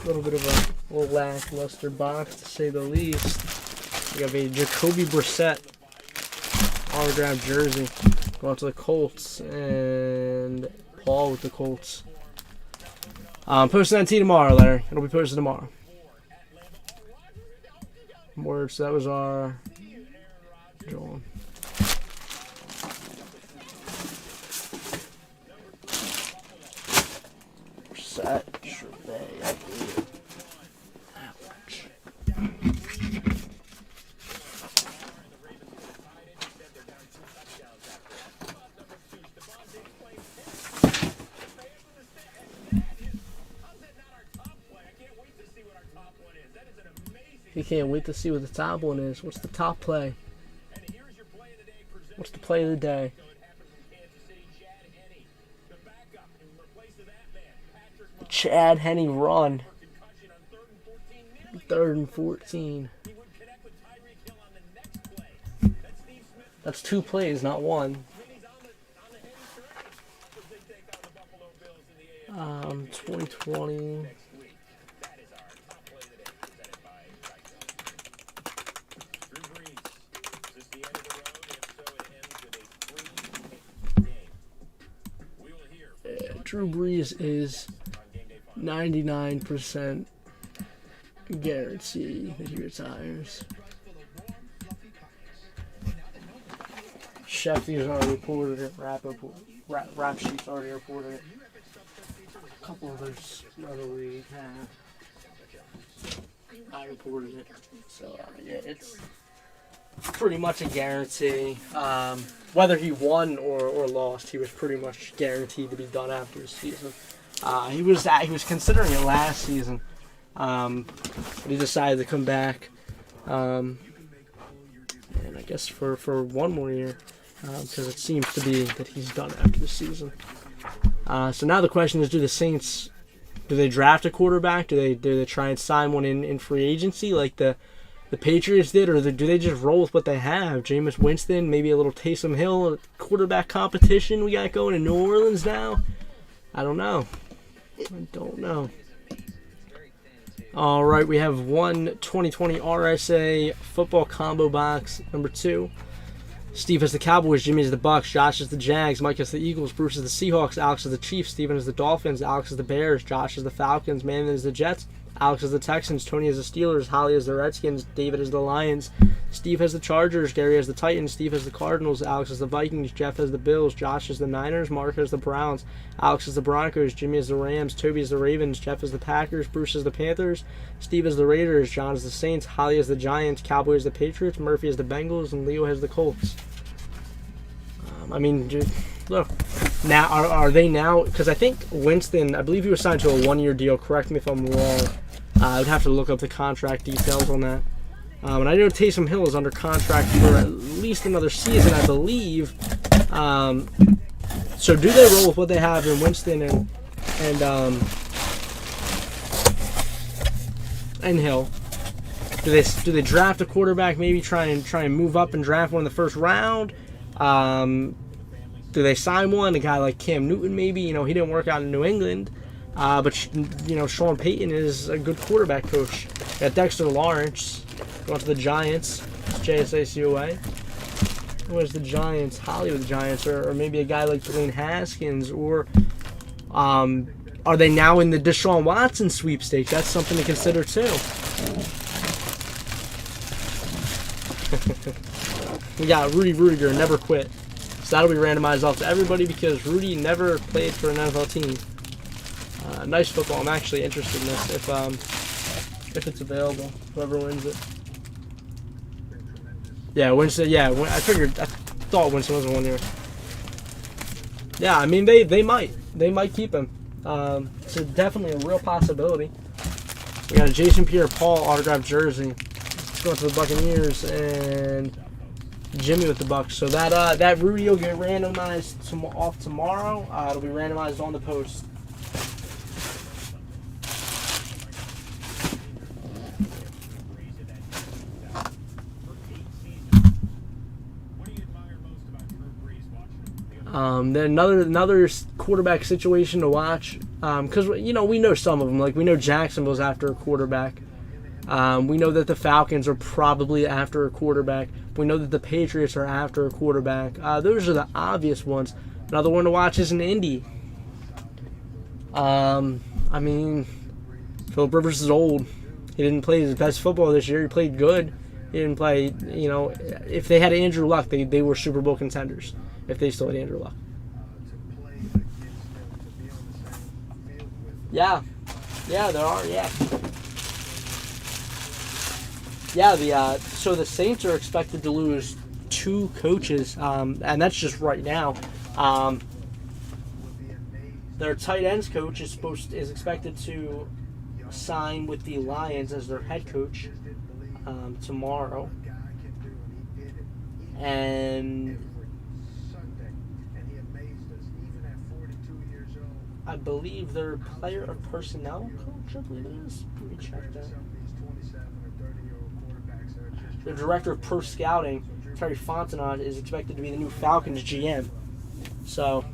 little bit of a lackluster box to say the least. We have a Jacoby Brissett autographed jersey. Going to the Colts and Paul with the Colts. Posting that to you tomorrow, Larry. It'll be posted tomorrow. Words. That was our Joel. Set. You can't wait to see what the top one is. What's the top play? What's the play of the day? Chad Henne run. 3rd and 14. That's 2 plays, not 1. 2020. Drew Brees is 99% guarantee that he retires. Shefty's already reported it. Rap Sheet's already reported it. A couple others another league have. I reported it. So, yeah, it's pretty much a guarantee. Whether he won or lost, he was pretty much guaranteed to be done after the season. He was considering it last season, but he decided to come back, and I guess for one more year, because it seems to be that he's done after the season. So now the question is, do the Saints, do they draft a quarterback? Do they try and sign one in free agency like the Patriots did, or do they just roll with what they have? Jameis Winston, maybe a little Taysom Hill quarterback competition we got going in New Orleans now? I don't know. All right, we have one 2020 RSA football combo box, number 2. Steve has the Cowboys, Jimmy has the Bucks, Josh is the Jags, Mike has the Eagles, Bruce is the Seahawks, Alex is the Chiefs, Steven is the Dolphins, Alex is the Bears, Josh is the Falcons, Manning is the Jets, Alex has the Texans, Tony has the Steelers, Holly has the Redskins, David has the Lions, Steve has the Chargers, Gary has the Titans, Steve has the Cardinals, Alex has the Vikings, Jeff has the Bills, Josh has the Niners, Mark has the Browns, Alex has the Broncos, Jimmy has the Rams, Toby has the Ravens, Jeff has the Packers, Bruce has the Panthers, Steve has the Raiders, John has the Saints, Holly has the Giants, Cowboys the Patriots, Murphy has the Bengals, and Leo has the Colts. I mean, look, now are they now? Because I think Winston, I believe he was signed to a 1-year deal. Correct me if I'm wrong. I would have to look up the contract details on that. And I know Taysom Hill is under contract for at least another season, I believe. So do they roll with what they have in Winston and Hill? Do they draft a quarterback? Maybe try and move up and draft one in the first round. Do they sign one? A guy like Cam Newton, maybe. You know, he didn't work out in New England. But, you know, Sean Payton is a good quarterback coach. Got Dexter Lawrence going to the Giants. JSACOA. Where's the Giants? Holly with the Giants. Or maybe a guy like Dwayne Haskins. Or are they now in the Deshaun Watson sweepstakes? That's something to consider, too. We got Rudy Rudiger, never quit. So that'll be randomized off to everybody because Rudy never played for an NFL team. Nice football. I'm actually interested in this if it's available. Whoever wins it. Yeah, Winston. Yeah, I thought Winston was 1 year. Yeah, I mean they might keep him. It's definitely a real possibility. We got a Jason Pierre-Paul autographed jersey. Let's go to the Buccaneers and Jimmy with the Bucks. So that Rudy will get randomized off tomorrow. It'll be randomized on the post. Then another quarterback situation to watch, because you know we know some of them. Like we know Jacksonville's after a quarterback. We know that the Falcons are probably after a quarterback. We know that the Patriots are after a quarterback. Those are the obvious ones. Another one to watch is in Indy. I mean, Philip Rivers is old. He didn't play his best football this year. He played good. He didn't play, you know, if they had Andrew Luck, they were Super Bowl contenders. If they still had Andrew Luck. Yeah, there are, yeah. Yeah, so the Saints are expected to lose 2 coaches, and that's just right now. Their tight ends coach is expected to sign with the Lions as their head coach tomorrow, and I believe their player or personnel coach, I believe it is. Let me check that. The director of pro scouting, Terry Fontenot, is expected to be the new Falcons GM. So,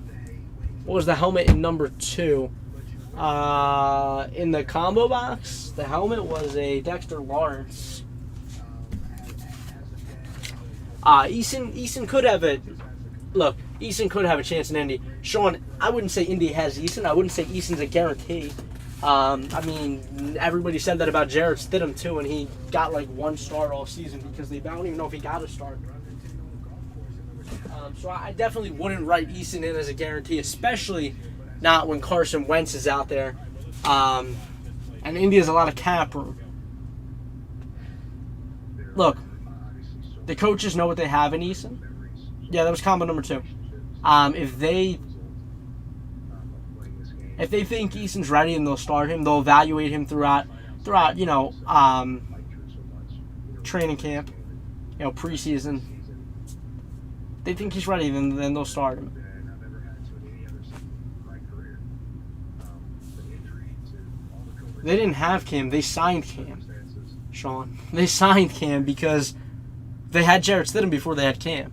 what was the helmet in number 2? In the combo box, the helmet was a Dexter Lawrence. Eason could have it. Look, Eason could have a chance in Indy. Sean, I wouldn't say Indy has Eason. I wouldn't say Eason's a guarantee. I mean, everybody said that about Jarrett Stidham, too, and he got, like, 1 start all season because I don't even know if he got a start. So I definitely wouldn't write Eason in as a guarantee, especially not when Carson Wentz is out there. And Indy has a lot of cap room. Look, the coaches know what they have in Eason. Yeah, that was combo number 2. If they think Eason's ready and they'll start him, they'll evaluate him throughout you know, training camp, you know, preseason. They think he's ready, then they'll start him. They didn't have Cam. They signed Cam, Sean. They signed Cam because they had Jarrett Stidham before they had Cam.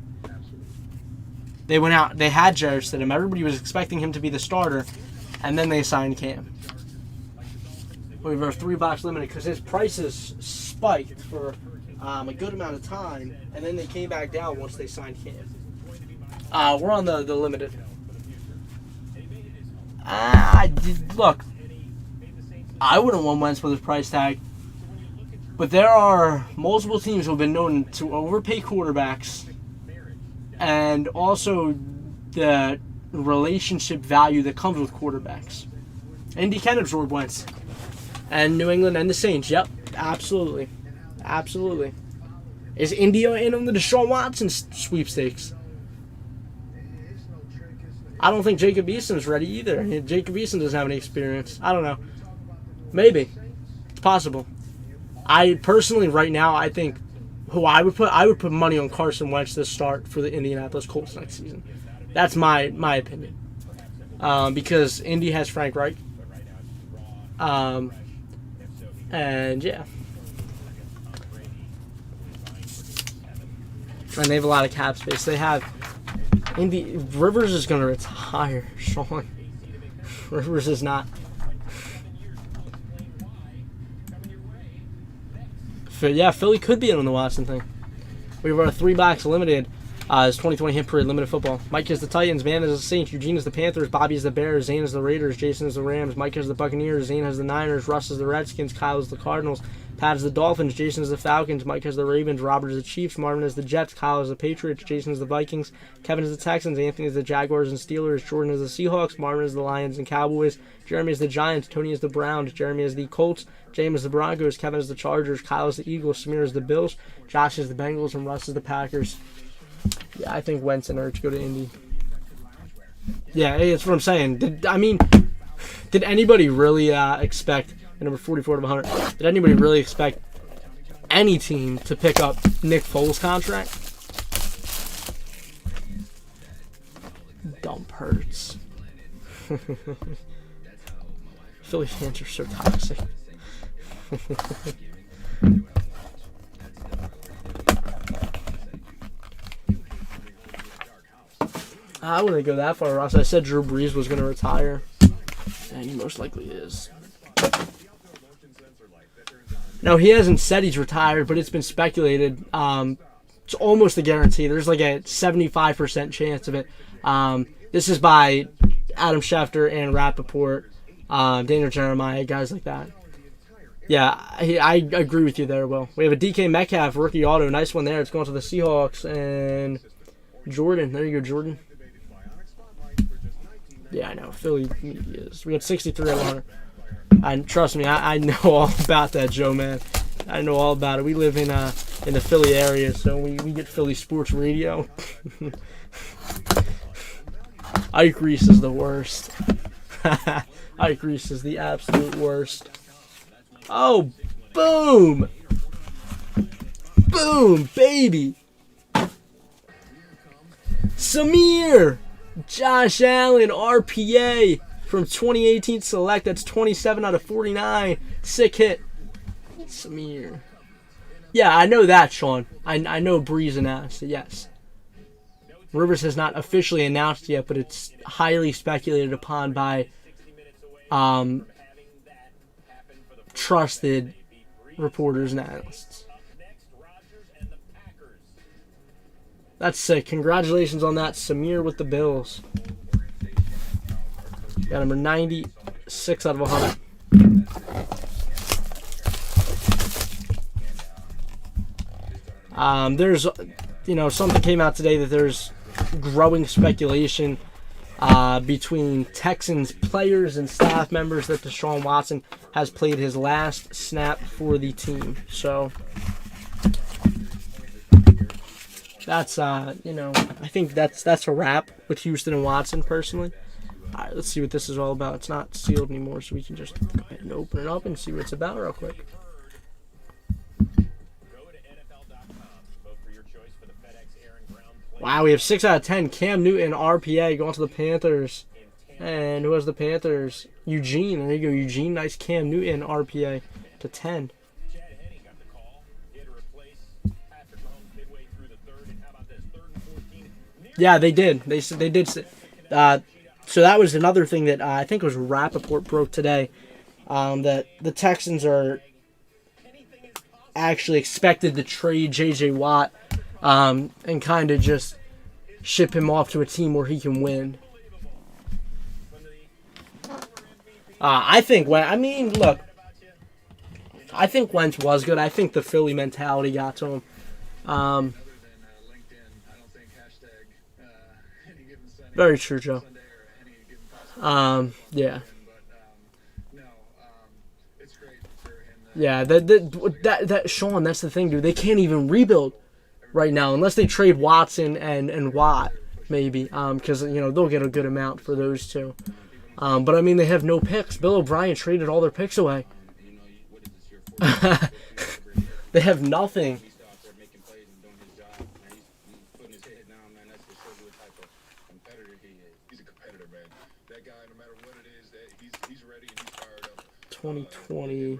They went out. They had Jarrett Stidham. Everybody was expecting him to be the starter, and then they signed Cam. We were 3-box limited because his prices spiked for a good amount of time, and then they came back down once they signed Cam. We're on the limited. Look, I wouldn't want Wentz with his price tag. But there are multiple teams who have been known to overpay quarterbacks, and also the relationship value that comes with quarterbacks. Indy can absorb Wentz. And New England and the Saints. Yep, absolutely. Absolutely. Is Indy in on the Deshaun Watson sweepstakes? I don't think Jacob Eason's ready either. Jacob Eason doesn't have any experience. I don't know. Maybe. It's possible. I personally, right now, I think who I would put money on Carson Wentz to start for the Indianapolis Colts next season. That's my opinion. Because Indy has Frank Reich. And yeah. And they have a lot of cap space. They have Rivers is going to retire, Sean. Rivers is not. Yeah, Philly could be in on the Watson thing. We have our 3 box limited. It's 2020 hit period limited football. Mike is the Titans, Van is the Saints, Eugene is the Panthers, Bobby is the Bears, Zane is the Raiders, Jason is the Rams, Mike is the Buccaneers, Zane has the Niners, Russ is the Redskins, Kyle is the Cardinals, Pat is the Dolphins, Jason is the Falcons, Mike has the Ravens, Robert is the Chiefs, Marvin is the Jets, Kyle is the Patriots, Jason is the Vikings, Kevin is the Texans, Anthony is the Jaguars and Steelers, Jordan is the Seahawks, Marvin is the Lions and Cowboys, Jeremy is the Giants, Tony is the Browns, Jeremy is the Colts, James is the Broncos, Kevin is the Chargers, Kyle is the Eagles, Samir is the Bills, Josh is the Bengals, and Russ is the Packers. Yeah, I think Wentz and Ertz go to Indy. Yeah, that's what I'm saying. Did anybody really expect, number 44 of 100, did anybody really expect any team to pick up Nick Foles' contract? Dump Hurts. Philly fans are so toxic. I wouldn't go that far, Ross. I said Drew Brees was going to retire, and he most likely is. No, he hasn't said he's retired, but it's been speculated. It's almost a guarantee. There's like a 75% chance of it. This is by Adam Schefter and Rappaport, Daniel Jeremiah, guys like that. Yeah, I agree with you there, Will. We have a DK Metcalf rookie auto. Nice one there. It's going to the Seahawks. And Jordan. There you go, Jordan. Yeah, I know. Philly is. We got 63 out of 100. And trust me, I know all about that, Joe, man. I know all about it. We live in the Philly area, so we get Philly sports radio. Ike Reese is the worst. Ike Reese is the absolute worst. Oh, boom! Boom, baby! Samir! Josh Allen, RPA from 2018 Select. That's 27 out of 49. Sick hit. Samir. Yeah, I know that, Sean. I know Breeze announced it, yes. Rivers has not officially announced yet, but it's highly speculated upon by trusted reporters and analysts. That's sick. Congratulations on that, Samir with the Bills. Got number 96 out of 100. There's, something came out today that there's growing speculation between Texans players and staff members that Deshaun Watson has played his last snap for the team. So that's I think that's a wrap with Houston and Watson personally. All right, let's see what this is all about. It's not sealed anymore, so we can just go ahead and open it up and see what it's about real quick. Wow, we have 6 out of 10. Cam Newton, RPA, going to the Panthers. And who has the Panthers? Eugene. There you go, Eugene. Nice Cam Newton, RPA to 10. Yeah, they did. They did. So that was another thing that I think was Rappaport broke today. That the Texans are actually expected to trade J.J. Watt and kind of just ship him off to a team where he can win. I think, look, I think Wentz was good. I think the Philly mentality got to him. Very true, Joe. Yeah. Yeah, that Sean, that's the thing, dude. They can't even rebuild right now unless they trade Watson and Watt, maybe, because they'll get a good amount for those two. But I mean, they have no picks. Bill O'Brien traded all their picks away. They have nothing. He's a competitor, man. That guy, no matter what it is, that he's ready and he's fired up. 2020. And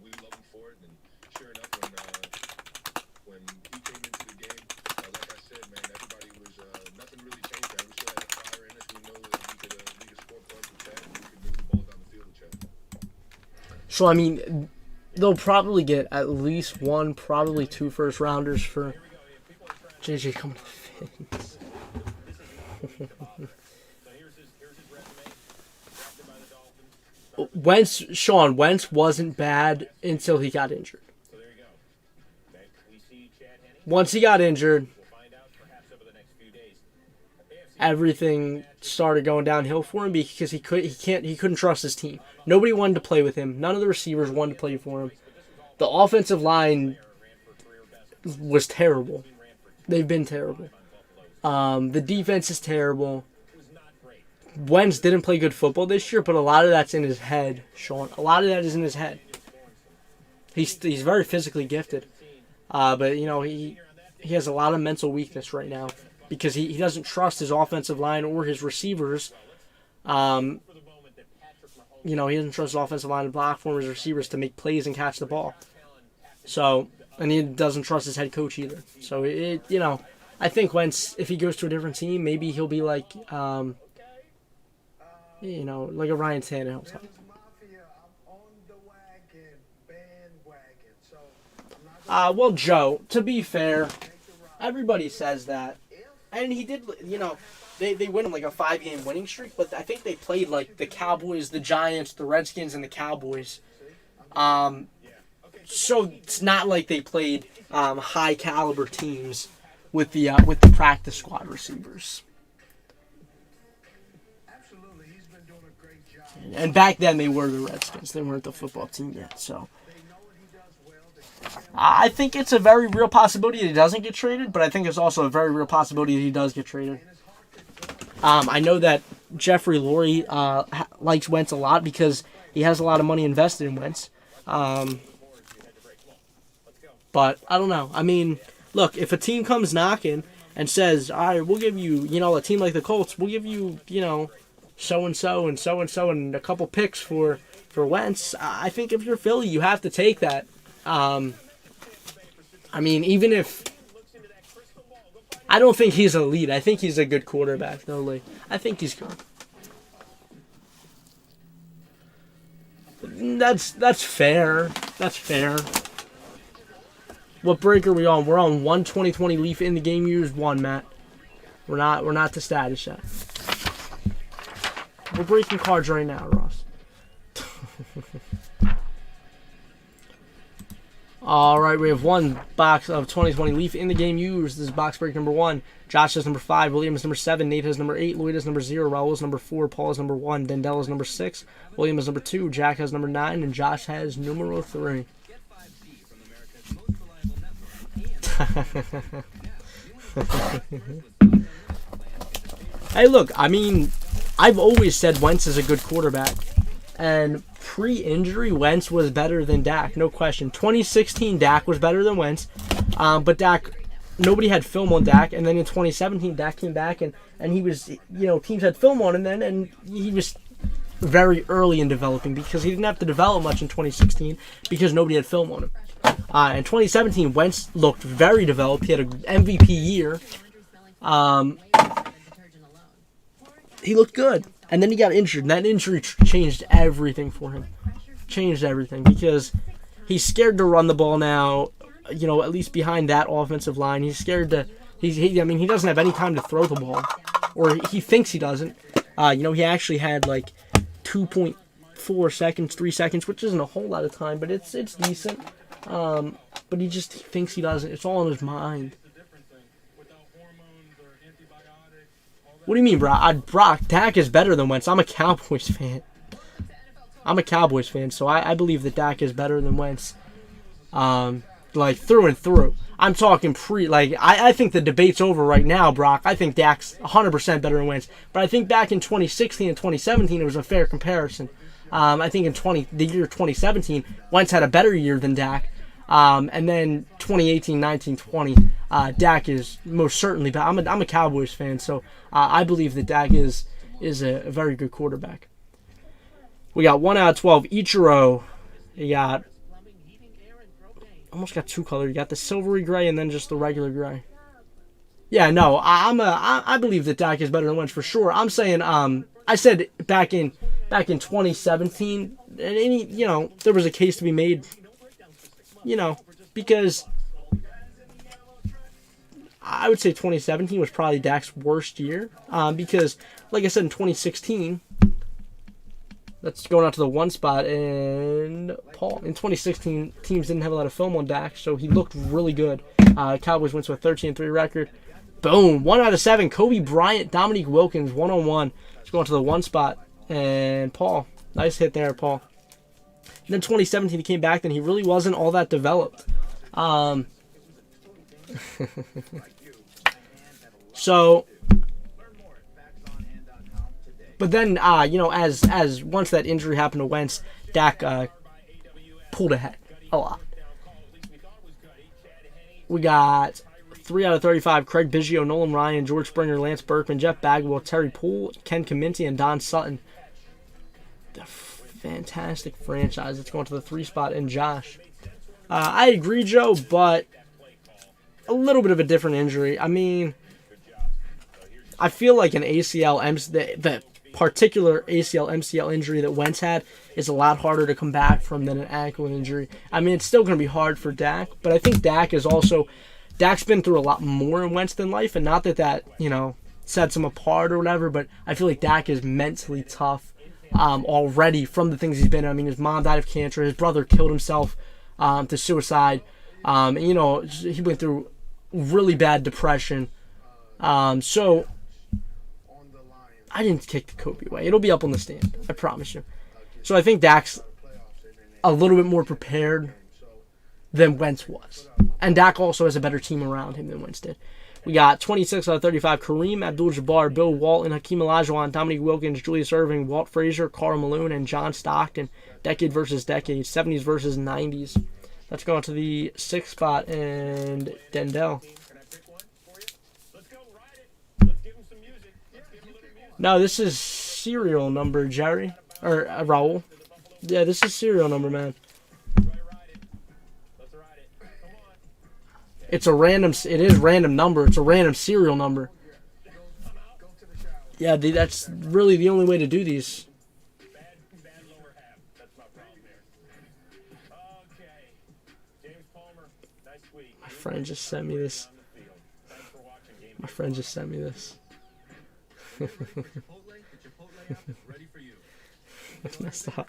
we love him for it. And sure enough, when he came into the game, like I said, man, everybody was nothing really changed. Man. We still had the fire in us. We know that we could score points with Chad, and we could move the ball down the field with Chad. So I mean, they'll probably get at least one, probably 2 first rounders for JJ coming to the Fins. Wentz wasn't bad until he got injured. Once he got injured, everything started going downhill for him because he couldn't trust his team. Nobody wanted to play with him. None of the receivers wanted to play for him. The offensive line was terrible. They've been terrible. The defense is terrible. Wentz didn't play good football this year, but a lot of that's in his head, Sean. A lot of that is in his head. He's very physically gifted, but he has a lot of mental weakness right now because he doesn't trust his offensive line or his receivers. He doesn't trust his offensive line to block for his receivers to make plays and catch the ball. So, and he doesn't trust his head coach either. So I think Wentz, if he goes to a different team, maybe he'll be like like a Ryan Tannehill type. Well, Joe, to be fair, everybody says that. And he did, they went on like a 5-game winning streak, but I think they played like the Cowboys, the Giants, the Redskins, and the Cowboys. So it's not like they played high caliber teams with the practice squad receivers. And back then they were the Redskins. They weren't the football team yet. So I think it's a very real possibility that he doesn't get traded, but I think it's also a very real possibility that he does get traded. I know that Jeffrey Lurie likes Wentz a lot because he has a lot of money invested in Wentz. But I don't know. I mean, look, if a team comes knocking and says, all right, we'll give you, a team like the Colts, we'll give you, so-and-so and so-and-so and a couple picks for Wentz, I think if you're Philly, you have to take that. I mean, even if... I don't think he's elite. I think he's a good quarterback, though, Lee. I think he's good. That's fair. That's fair. What break are we on? We're on 1 2020 Leaf in the game used 1, Matt. We're not to status yet. We're breaking cards right now, Ross. All right, we have 1 box of 2020 Leaf in the game used. This is box break number 1. Josh has number 5, William is number 7, Nate has number 8, Lloyd has number 0, Raul is number 4, Paul is number 1, Dendell is number 6, William is number 2, Jack has number 9, and Josh has numero 3. Hey, look, I mean, I've always said Wentz is a good quarterback, and pre-injury, Wentz was better than Dak, no question. 2016, Dak was better than Wentz, but Dak, nobody had film on Dak, and then in 2017, Dak came back, and he was, teams had film on him then, and he was very early in developing because he didn't have to develop much in 2016 because nobody had film on him. In 2017, Wentz looked very developed. He had an MVP year. He looked good. And then he got injured. And that injury changed everything for him. Changed everything because he's scared to run the ball now, at least behind that offensive line. He's scared to... He doesn't have any time to throw the ball. Or he thinks he doesn't. He actually had like 2.5 4 seconds, 3 seconds, which isn't a whole lot of time, but it's decent. But he thinks he doesn't. It's all in his mind. What do you mean, Brock? Dak is better than Wentz. I'm a Cowboys fan. So I believe that Dak is better than Wentz. Like, through and through. I'm talking I think the debate's over right now, Brock. I think Dak's 100% better than Wentz. But I think back in 2016 and 2017, it was a fair comparison. I think in the year 2017, Wentz had a better year than Dak. And then 2018, 19, 20, Dak is most certainly better. I'm a Cowboys fan, so I believe that Dak is a very good quarterback. We got 1 out of 12. Ichiro. You got almost got 2 colors. You got the silvery gray and then just the regular gray. Yeah, no, I believe that Dak is better than Wentz for sure. I'm saying I said back in 2017, and there was a case to be made. Because I would say 2017 was probably Dak's worst year. Because, like I said, in 2016, that's going out to the 1 spot, and Paul. In 2016, teams didn't have a lot of film on Dak, so he looked really good. Cowboys went to a 13-3 record. Boom, 1 out of 7. Kobe Bryant, Dominique Wilkins, 1-on-1. It's going to the 1 spot, and Paul. Nice hit there, Paul. And then 2017, he came back, then he really wasn't all that developed. So, but then, as once that injury happened to Wentz, Dak pulled ahead a lot. We got 3 out of 35. Craig Biggio, Nolan Ryan, George Springer, Lance Berkman, Jeff Bagwell, Terry Poole, Ken Kaminti, and Don Sutton. Fantastic franchise. It's going to the 3 spot, and Josh. I agree, Joe, but a little bit of a different injury. I mean, I feel like an ACL, the particular ACL, MCL injury that Wentz had is a lot harder to come back from than an ankle injury. I mean, it's still going to be hard for Dak, but I think Dak's been through a lot more in Wentz than life, and not that, sets him apart or whatever, but I feel like Dak is mentally tough already from the things he's been in. I mean, his mom died of cancer, his brother killed himself to suicide, and, he went through really bad depression. So I didn't kick the Kobe away. It'll be up on the stand, I promise you. So I think Dak's a little bit more prepared than Wentz was. And Dak also has a better team around him than Wentz did. We got 26 out of 35. Kareem Abdul-Jabbar, Bill Walton, Hakeem Olajuwon, Dominique Wilkins, Julius Erving, Walt Frazier, Karl Malone, and John Stockton. Decade versus decade. 70s versus 90s. Let's go on to the 6th spot, and Dendell. No, this is serial number, Jerry. Or Raul. Yeah, this is serial number, man. It is random number. It's a random serial number. Yeah, that's really the only way to do these. My friend just sent me this. That's messed up.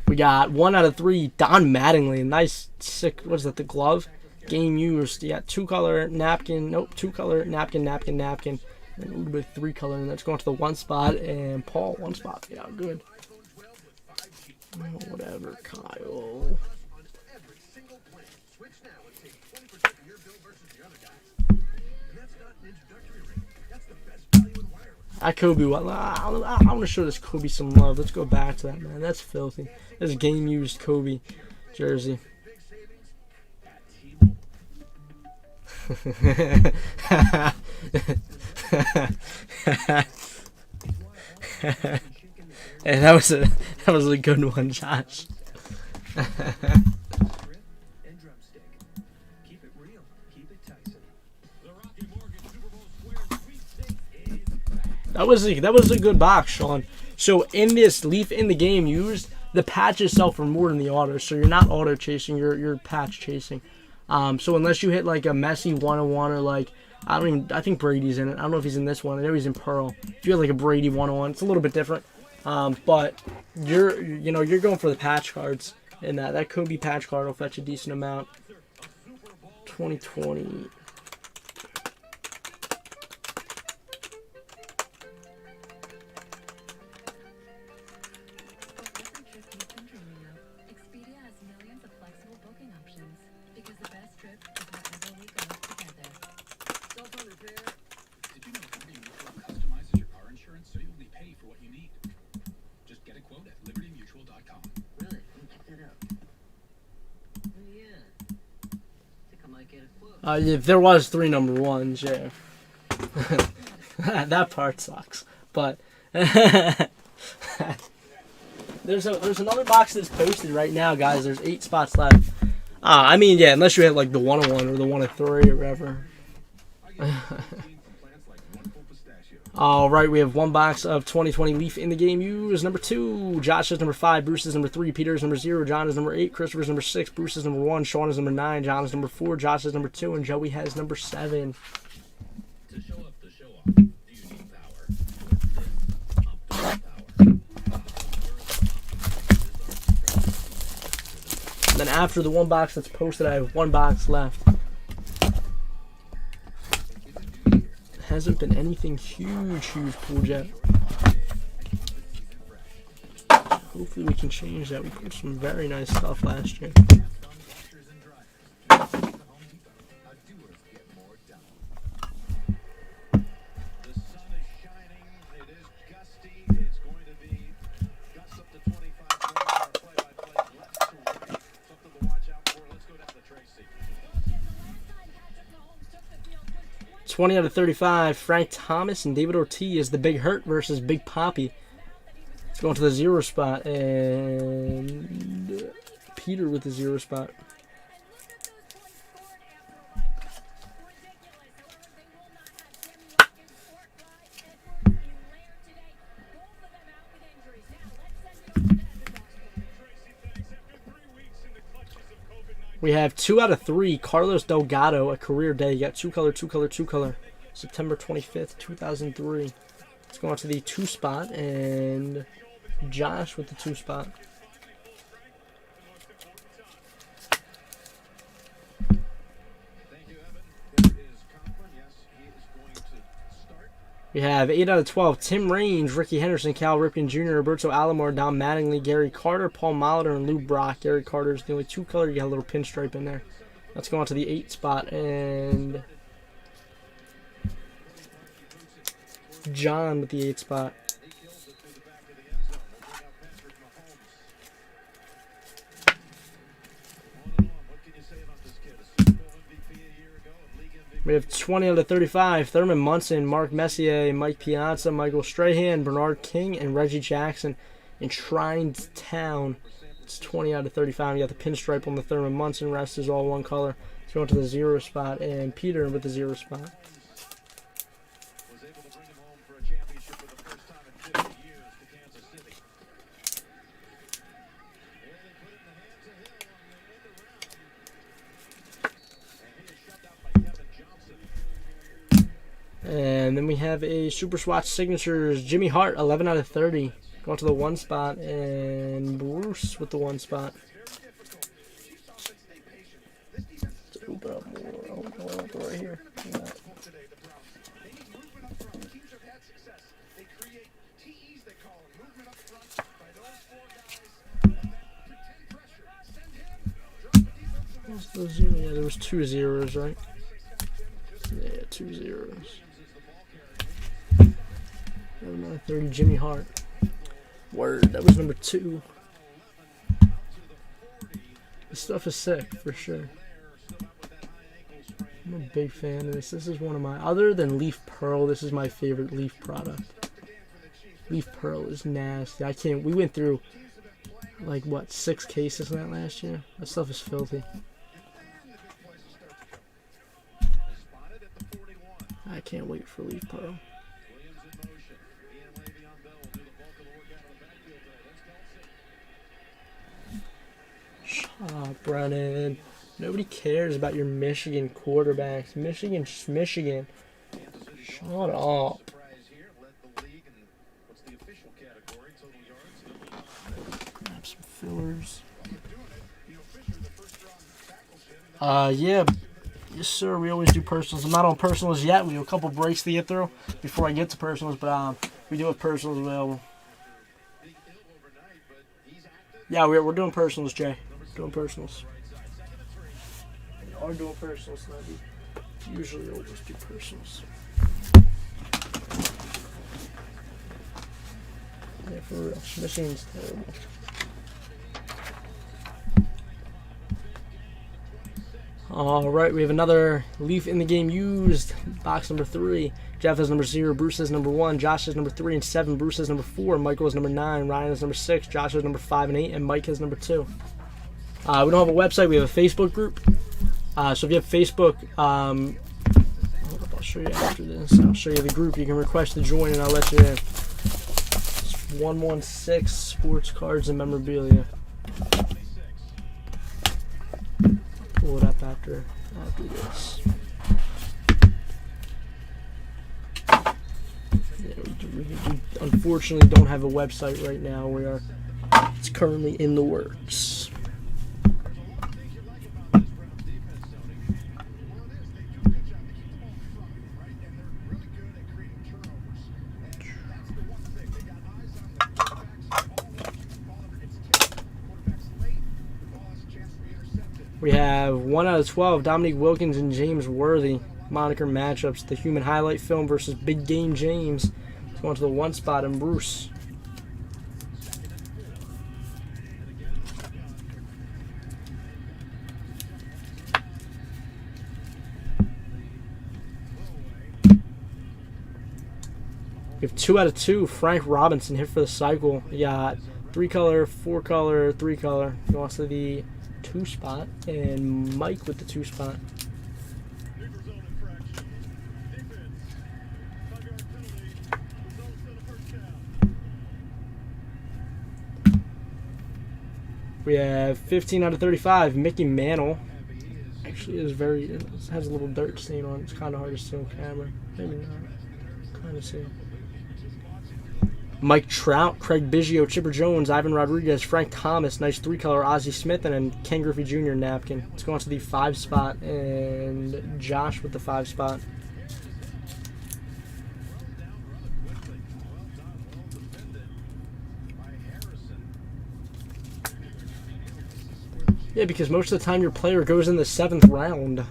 We got 1 out of 3. Don Mattingly, nice, sick. What is that? The glove, game used. You got 2-color napkin. Nope, 2-color napkin, and a little bit of 3-color, and that's going to the 1 spot. And Paul, 1 spot. Yeah, good. Oh, whatever, Kyle. Kobe, I want to show this Kobe some love. Let's go back to that, man. That's filthy. This game used Kobe jersey. Hey, that was a good one, Josh. That was a good box, Sean. So in this Leaf in the game used, the patches sell for more than the auto. So you're not auto chasing, you're patch chasing. So unless you hit like a Messi 101 or like, I think Brady's in it. I don't know if he's in this one. I know he's in Pearl. If you have like a Brady 101, it's a little bit different. But you're going for the patch cards, and that Kobe patch card will fetch a decent amount. 2020. Expedia has millions of flexible booking options because the best trip is wherever we go together. Cell phone repair. Did you know Liberty Mutual customizes your car insurance so you only pay for what you need? Just get a quote at libertymutual.com. Really? Let me check that out. Oh, yeah. I think I might get a quote. If there was 3 number 1s, yeah. That part sucks. But there's another box that's posted right now, guys. There's 8 spots left. I mean, yeah, unless you hit like the 101 or the 103 or whatever. All right, we have 1 box of 2020 Leaf in the game used. Number 2, Josh is number 5, Bruce is number 3, Peter is number 0, John is number 8, Christopher is number 6, Bruce is number 1, Sean is number 9, John is number 4, Josh is number 2, and Joey has number 7. To show up the show off, do you need power? Optimal power. And then after the 1 box that's posted, I have 1 box left. Hasn't been anything huge pulled yet. Hopefully we can change that. We pulled some very nice stuff last year. Tracy. 20 out of 35, Frank Thomas and David Ortiz, the Big Hurt versus Big Poppy. Let's go into the 0 spot, and Peter with the 0 spot. We have 2 out of 3, Carlos Delgado, a career day. You got 2 color, 2 color, 2 color. September 25th, 2003. Let's go on to the 2 spot, and Josh with the 2 spot. We have 8 out of 12, Tim Range, Ricky Henderson, Cal Ripken Jr., Roberto Alomar, Don Mattingly, Gary Carter, Paul Molitor, and Lou Brock. Gary Carter's the only 2 color. You got a little pinstripe in there. Let's go on to the 8 spot, and John with the 8 spot. We have 20 out of 35, Thurman Munson, Mark Messier, Mike Piazza, Michael Strahan, Bernard King, and Reggie Jackson. Enshrined Town. It's 20 out of 35. You got the pinstripe on the Thurman Munson. Rest is all 1 color. Let's go into the 0 spot, and Peter with the 0 spot. And then we have a Super Swatch Signatures, Jimmy Hart, 11 out of 30. Going to the 1 spot, and Bruce with the 1 spot. Let's open up more. Oh, no, right here. What's the 0? Yeah, there was 2 zeros, right? Yeah, 2 zeros. 11 out of 30, Jimmy Hart. Word, that was number 2. This stuff is sick, for sure. I'm a big fan of this. This is one of my, other than Leaf Pearl, this is my favorite Leaf product. Leaf Pearl is nasty. I can't, we went through, like, what, 6 cases of that last year? That stuff is filthy. I can't wait for Leaf Pearl. Shut up, Brennan. Nobody cares about your Michigan quarterbacks. Michigan. Shut up. Grab some fillers. Yeah. Yes, sir. We always do personals. I'm not on personals yet. We have a couple breaks to get through before I get to personals, but we do have personals available. Yeah, we're doing personals, Jay. Doing personals. We are doing personals, and I usually always do personals. Yeah, for real. Michigan's terrible. Alright, we have another Leaf in the game used. Box number 3. Jeff is number 0, Bruce is number 1, Josh is number 3 and 7, Bruce is number 4, Michael is number 9, Ryan is number 6, Josh is number 5 and 8, and Mike is number 2. We don't have a website, we have a Facebook group. So if you have Facebook, hold up, I'll show you after this. I'll show you the group. You can request to join and I'll let you in. It's 116 Sports Cards and Memorabilia. Pull it up after this. We unfortunately don't have a website right now. It's currently in the works. We have 1 out of 12, Dominique Wilkins and James Worthy. Moniker matchups. The Human Highlight Film versus Big Game James. It's going to the 1 spot and Bruce. We have 2 out of 2, Frank Robinson hit for the cycle. We got 3 color, 4 color, 3 color. Going to the 2 spot, and Mike with the 2 spot. We have 15 out of 35, Mickey Mantle. Actually, it has a little dirt stain on it. It's kind of hard to see on camera. Maybe not. Kind of see it. Mike Trout, Craig Biggio, Chipper Jones, Ivan Rodriguez, Frank Thomas, nice 3-color, Ozzie Smith, and then Ken Griffey Jr. napkin. It's going to the 5 spot, and Josh with the 5 spot. Yeah, because most of the time your player goes in the 7th round.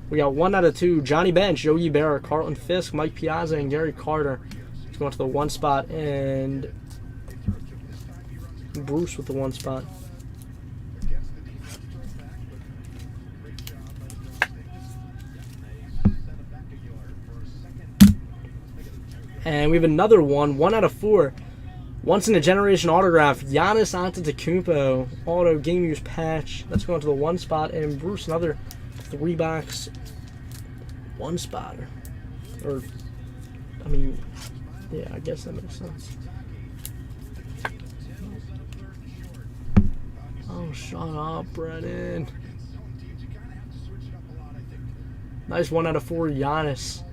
We got 1 out of 2, Johnny Bench, Yogi Berra, Carlton Fisk, Mike Piazza, and Gary Carter. Going to the 1 spot, and Bruce with the 1 spot. And we have another 1 out of 4. Once in a generation autograph, Giannis Antetokounmpo auto game use patch. That's going to the 1 spot, and Bruce another 3-box 1 spotter. Or, I mean, yeah, I guess that makes sense. Oh, shut up, Brennan. Nice 1 out of 4, Giannis.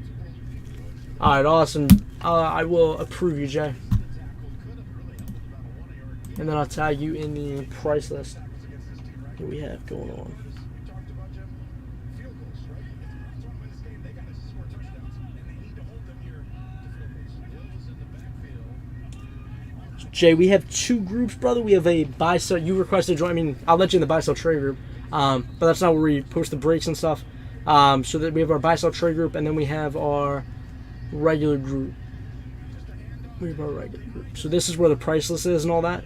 Alright, awesome. I will approve you, Jay. And then I'll tag you in the price list that we have going on. Jay, we have 2 groups, brother. We have a buy-sell. You requested to join. I mean, I'll let you in the buy-sell trade group. But that's not where we post the breaks and stuff. So that we have our buy-sell trade group, and then we have our regular group. We have our regular group. So this is where the price list is and all that.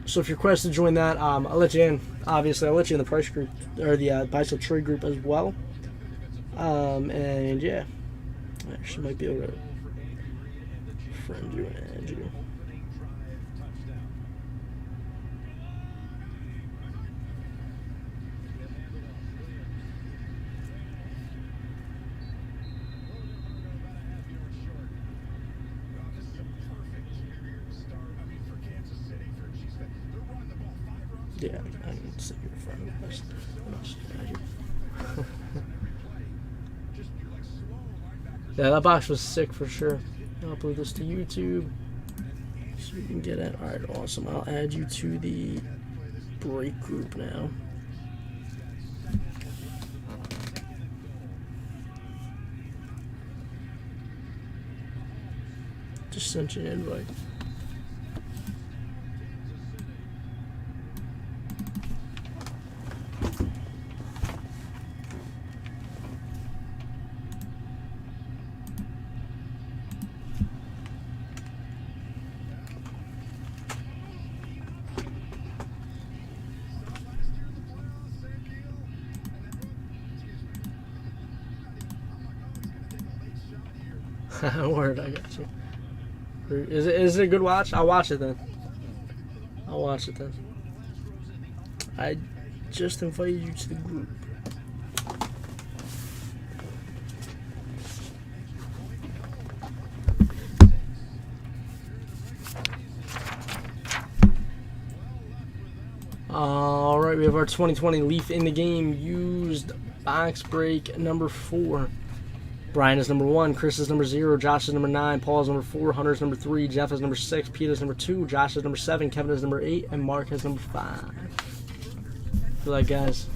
So if you're requested to join that, I'll let you in. Obviously, I'll let you in the price group, or the buy-sell trade group as well. And yeah, I actually might be able to friend you and Andrew. Yeah, I didn't sit here in front of us. Yeah, that box was sick for sure. I'll upload this to YouTube so you can get it. Alright, awesome. I'll add you to the break group now. Just sent you an invite. Word, I got you. Is it a good watch? I'll watch it then. I'll watch it then. I just invited you to the group. Alright, we have our 2020 Leaf in the game used box break number 4. Brian is number 1, Chris is number 0, Josh is number 9, Paul is number 4, Hunter is number 3, Jeff is number 6, Pete is number 2, Josh is number 7, Kevin is number 8, and Mark is number 5. Good luck, guys.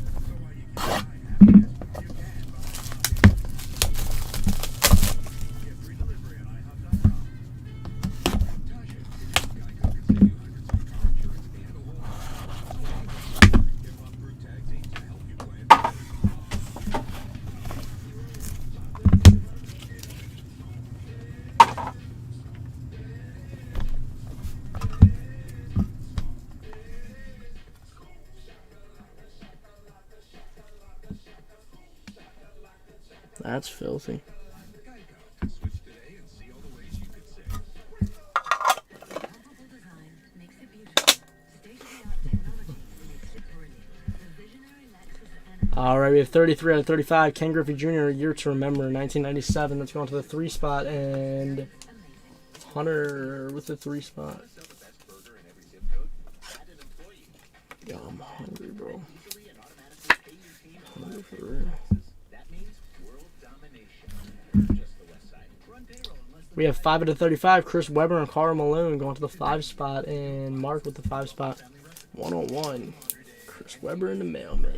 That's filthy. Alright, we have 33 out of 35. Ken Griffey Jr., Year to Remember, 1997. Let's go on to the 3 spot, and Hunter with the 3 spot. Yo, I'm hungry, bro. Hungry for real. We have 5 out of 35. Chris Webber and Carl Malone going to the 5 spot, and Mark with the 5 spot. 1-on-1. Chris Webber in the mailman.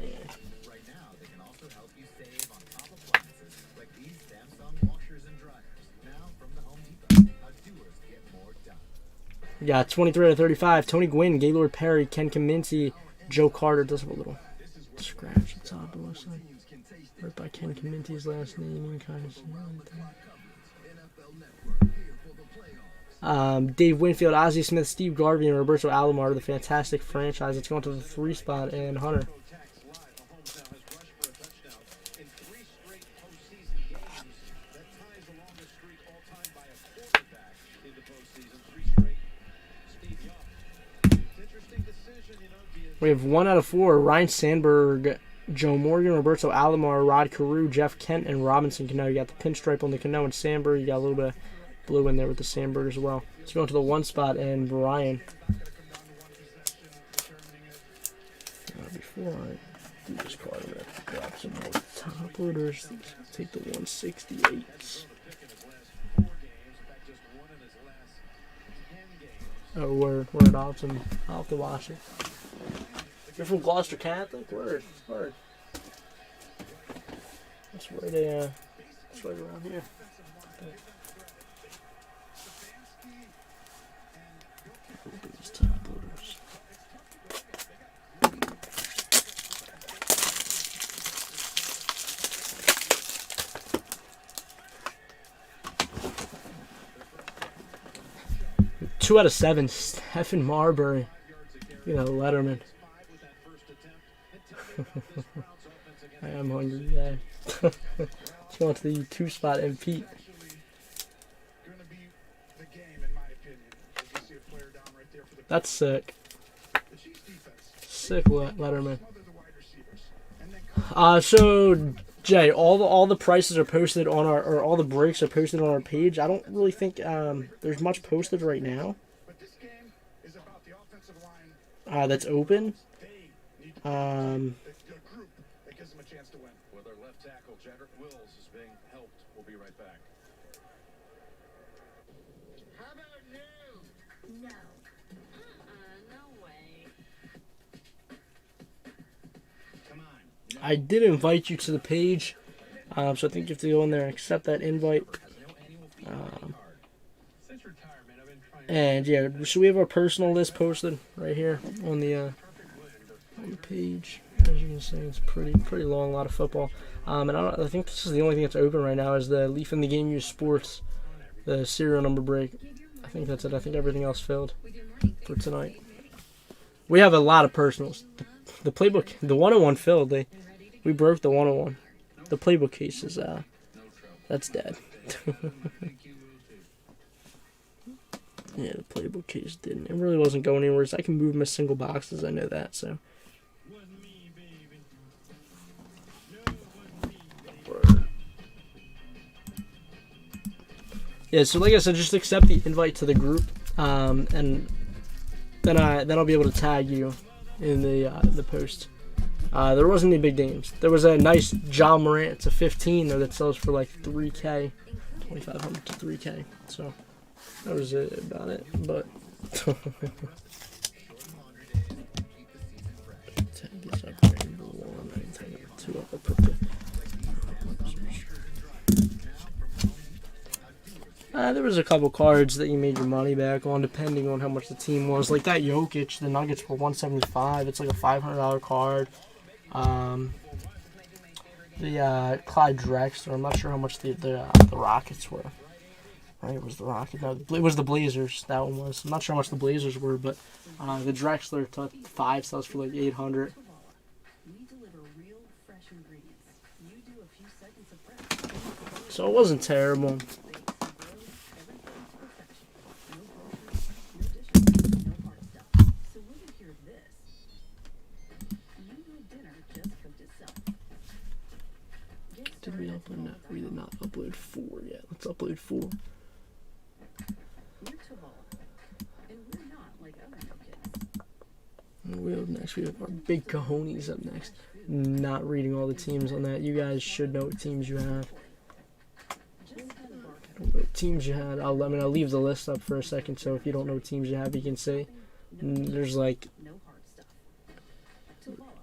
We got 23 out of 35. Tony Gwynn, Gaylord Perry, Ken Kaminski, Joe Carter. Does have a little scratch at the top of the left side. Right by Ken Kaminski's last name. You can kind of see it. Dave Winfield, Ozzie Smith, Steve Garvey, and Roberto Alomar, the fantastic franchise. It's going to the 3 spot, and Hunter. We have 1 out of 4. Ryan Sandberg, Joe Morgan, Roberto Alomar, Rod Carew, Jeff Kent, and Robinson Cano. You got the pinstripe on the Cano and Sandberg. You got a little bit of blue in there with the Sandberg as well. Let's go to the 1 spot, and Brian. Before I do this card, I'm going to grab some more top loaders. Take the 168s. Oh, we're at Optum. I'll have to watch it. You're from Gloucester Catholic? Word. That's right around here. These top loaders. Two out of 7. Stephen Marbury. Letterman. I am hungry, yeah. Let's go on to the 2 spot, and Pete. That's sick. Sick Letterman. So Jay, all the prices are posted on our, all the breaks are posted on our page. I don't really think there's much posted right now. That's open. It's your group that gives them a chance to win. With our left tackle, Jedrick Wills is being helped. We'll be right back. How about no? No. No way. Come on. I did invite you to the page, so I think you have to go in there and accept that invite. And yeah, so we have our personal list posted right here on the page. As you can see, it's pretty long, a lot of football. And I think this is the only thing that's open right now is the Leaf in the Game Use Sports, the serial number break. I think that's it. I think everything else filled for tonight. We have a lot of personals. The playbook, the 101 filled. We broke the 101. The playbook case is that's dead. Yeah, the playbook case didn't. It really wasn't going anywhere. So I can move them as single boxes. I know that. So. Yeah, so like I said, just accept the invite to the group, and then I'll be able to tag you in the post. There wasn't any big names. There was a nice John Morant. It's a 15 though that sells for like $3K, $2,500 to $3K. So that was about it. But tag this up right number 1. I can tag number 2 up. I'll put the. There was a couple cards that you made your money back on, depending on how much the team was. Like that Jokic, the Nuggets were $175. It's like a $500 card. The Clyde Drexler, I'm not sure how much the Rockets were. Right, it was the Rockets. No, it was the Blazers. That one was. I'm not sure how much the Blazers were, but the Drexler to 5 sells for like $800. So it wasn't terrible. Did we upload? No, we did not upload 4 yet. Let's upload 4. We have next. We have our big cojones up next. Not reading all the teams on that. You guys should know what teams you have. I don't know what teams you had. I'll leave the list up for a second. So if you don't know what teams you have, you can see. And there's like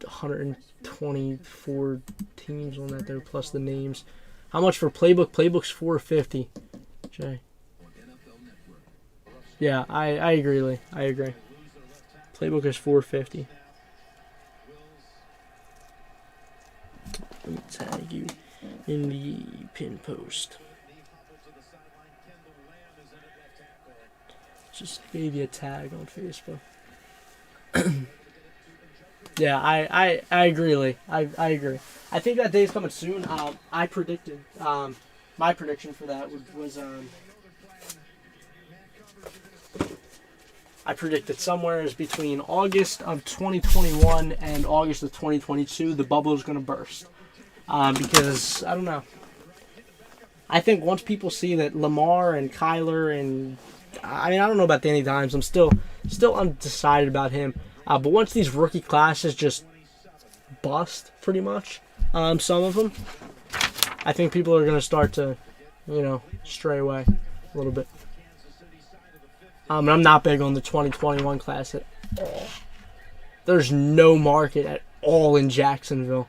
124 teams on that there, plus the names. How much for Playbook? Playbook's $450. Jay. Yeah, I agree, Lee. I agree. Playbook is $450. Let me tag you in the pin post. Just gave you a tag on Facebook. Yeah, I agree, Lee. I agree. I think that day's coming soon. I predicted, my prediction for that was I predicted somewhere is between August of 2021 and August of 2022, the bubble is going to burst. Because, I don't know. I think once people see that Lamar and Kyler and, I don't know about Danny Dimes. I'm still undecided about him. But once these rookie classes just bust, pretty much, some of them, I think people are going to start to, stray away a little bit. I'm not big on the 2021 class at all. There's no market at all in Jacksonville.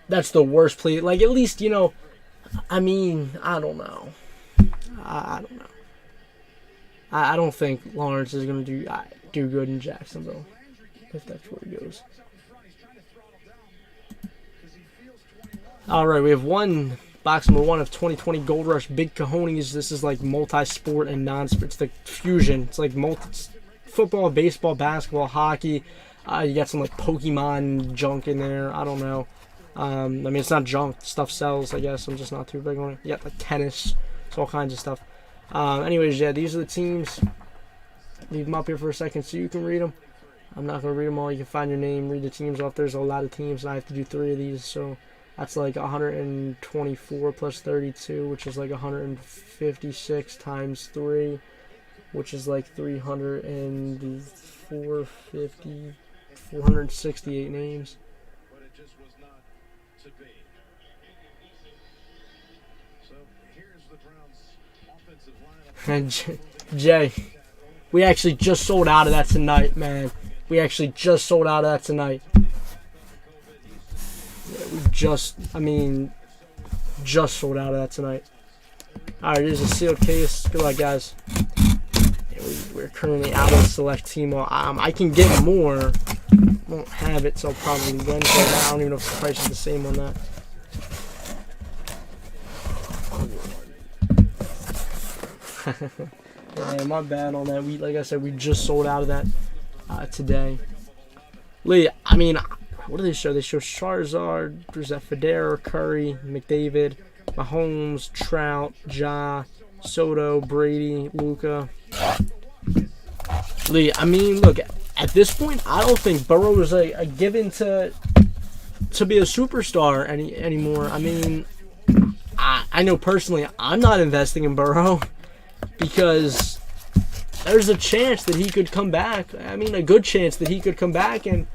That's the worst play. Like, at least, I don't know. I don't know. I don't think Lawrence is going to do good in Jacksonville, if that's where he goes. All right, we have box number 1 of 2020 Gold Rush Big Cojones. This is like multi-sport and non-sport. It's the fusion. It's like football, baseball, basketball, hockey. You got some like Pokemon junk in there. I don't know. It's not junk. Stuff sells, I guess. I'm just not too big on it. You got like tennis. It's all kinds of stuff. Anyways, yeah, these are the teams. Leave them up here for a second so you can read them. I'm not going to read them all. You can find your name, read the teams off. There's a lot of teams, and I have to do 3 of these, so that's like 124 plus 32, which is like 156 times 3, which is like 300 and 450 468 names. But it just was not to be. So here's the Browns' offensive lineup. And Jay, we actually just sold out of that tonight, man. We actually just sold out of that tonight. Yeah, we just sold out of that tonight. Alright, here's a sealed case. Good luck, guys. Yeah, we're currently out of select team. I can get more. Won't have it till probably Wednesday. I don't even know if the price is the same on that. Yeah, my bad on that. Like I said, we just sold out of that today. Lee, I mean, what do they show? They show Charizard, Brissett, Federa, Curry, McDavid, Mahomes, Trout, Ja, Soto, Brady, Luka. Lee, I mean, look, at this point, I don't think Burrow is a given to be a superstar anymore. I mean, I know personally I'm not investing in Burrow because there's a chance that he could come back. I mean, a good chance that he could come back and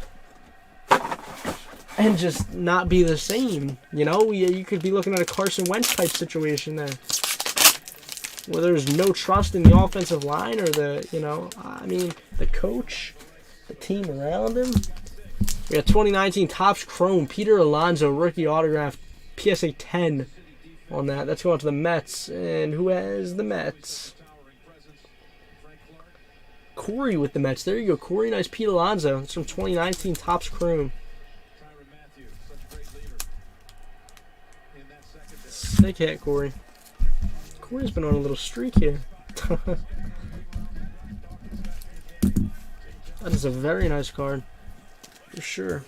just not be the same. You know, you could be looking at a Carson Wentz type situation there, where there's no trust in the offensive line or the coach, the team around him. We got 2019 Topps Chrome, Peter Alonso, rookie autograph, PSA 10 on that. That's going to the Mets. And who has the Mets? Corey with the Mets. There you go, Corey. Nice Pete Alonso. It's from 2019 Topps Chrome. Sick hit, Corey. Corey's been on a little streak here. That is a very nice card, for sure.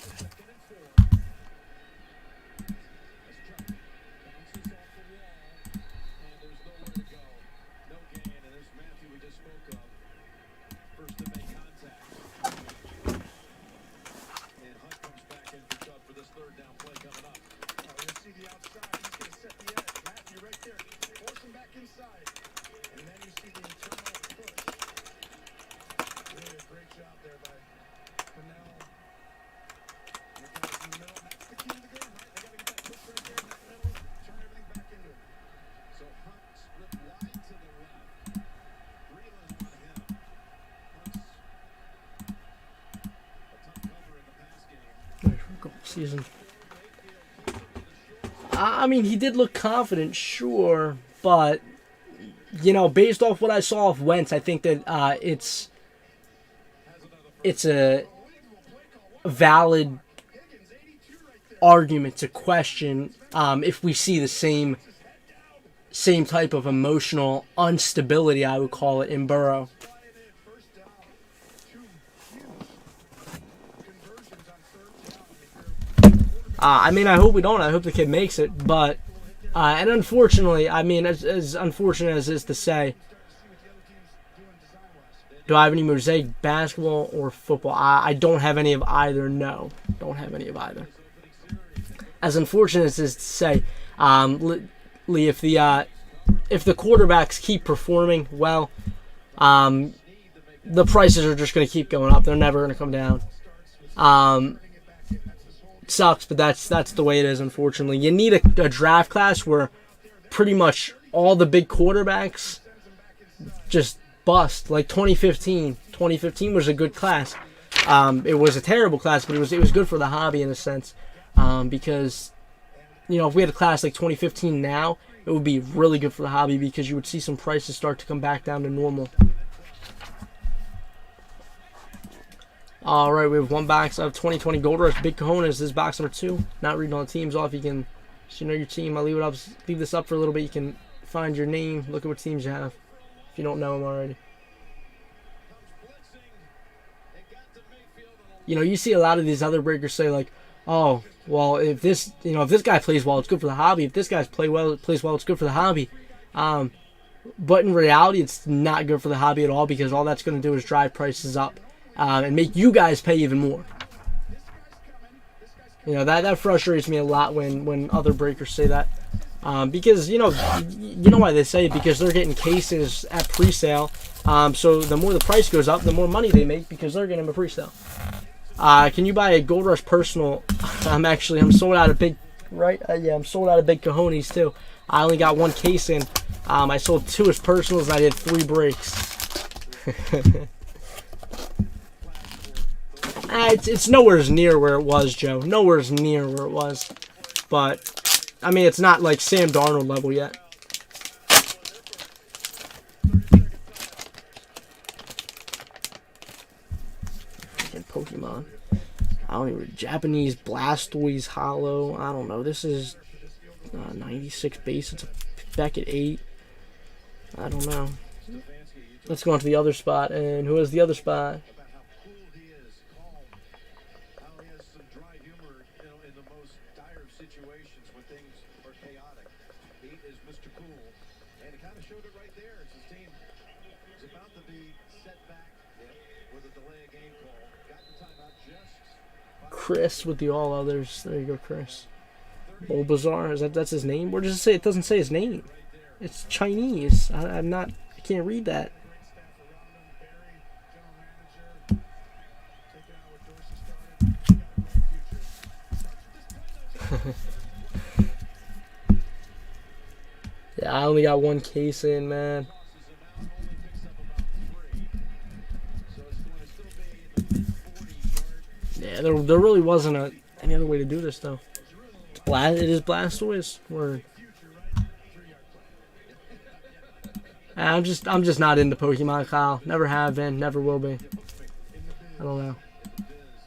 Season. I mean, he did look confident, sure, but you know, based off what I saw of Wentz, I think that it's a valid argument to question if we see the same type of emotional instability, I would call it, in Burrow. I mean, I hope we don't. I hope the kid makes it. But, and unfortunately, I mean, as unfortunate as it is to say, do I have any Mosaic basketball or football? I don't have any of either, no. Don't have any of either. As unfortunate as it is to say, Lee, if the quarterbacks keep performing well, the prices are just going to keep going up. They're never going to come down. Sucks, but that's the way it is, unfortunately. You need a draft class where pretty much all the big quarterbacks just bust. Like 2015. 2015 was a good class. It was a terrible class, but it was good for the hobby in a sense. Because, you know, if we had a class like 2015 now, it would be really good for the hobby because you would see some prices start to come back down to normal. Alright, we have one box of 2020 Gold Rush Big Cojones. This is box number 2. Not reading all the teams off. You can, so you know your team. I'll leave this up for a little bit. You can find your name. Look at what teams you have if you don't know them already. You know, you see a lot of these other breakers say like, oh, well, if this guy plays well, it's good for the hobby. If this guy plays well, it's good for the hobby. But in reality, it's not good for the hobby at all because all that's going to do is drive prices up. And make you guys pay even more. You know, that frustrates me a lot when other breakers say that. Because, you know why they say it, because they're getting cases at pre-sale. So the more the price goes up, the more money they make because they're getting them a pre-sale. Can you buy a Gold Rush personal? I'm sold out of big, right? Yeah, I'm sold out of big cojones too. I only got 1 case in. I sold 2 as personals and I did 3 breaks. It's nowhere near where it was, Joe. Nowhere near where it was. But, I mean, it's not like Sam Darnold level yet. Pokemon. I don't even. Japanese Blastoise Hollow. I don't know. This is 96 base. It's a Beckett 8. I don't know. Let's go on to the other spot. And who is the other spot? Chris with the all others. There you go, Chris. Bulbasaur, that's his name? Where does it say? It doesn't say his name. It's Chinese. I can't read that. Yeah, I only got 1 case in, man. Yeah, there really wasn't any other way to do this though. It is Blastoise. Word. I'm just not into Pokemon, Kyle. Never have been, never will be. I don't know.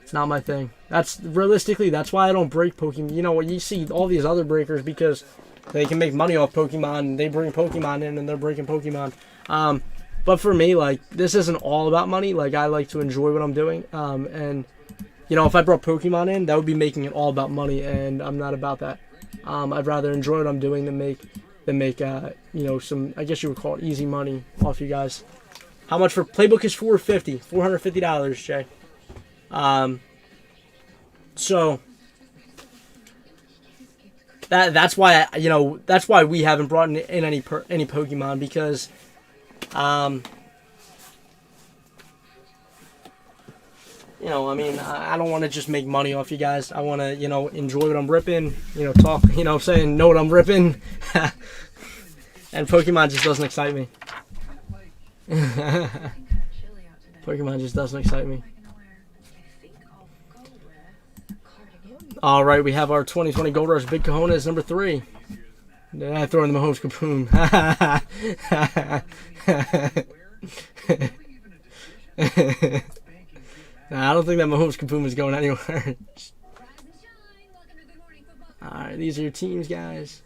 It's not my thing. That's realistically, that's why I don't break Pokemon. You know what? You see all these other breakers because they can make money off Pokemon. And they bring Pokemon in and they're breaking Pokemon. But for me, like, this isn't all about money. Like, I like to enjoy what I'm doing. And you know, if I brought Pokemon in, that would be making it all about money, and I'm not about that. I'd rather enjoy what I'm doing than make you know, some, I guess you would call it easy money off you guys. How much for Playbook is $450, Jay. So that's why that's why we haven't brought in any Pokemon, because you know, I mean, I don't want to just make money off you guys. I want to, you know, enjoy what I'm ripping, you know, talk, you know what I'm saying, know what I'm ripping. And Pokemon just doesn't excite me. Pokemon just doesn't excite me. All right, we have our 2020 Gold Rush Big Cojones number 3. I throw in the Mahomes Kaboom. Nah, I don't think that Mahomes Kaboom is going anywhere. Alright, these are your teams, guys.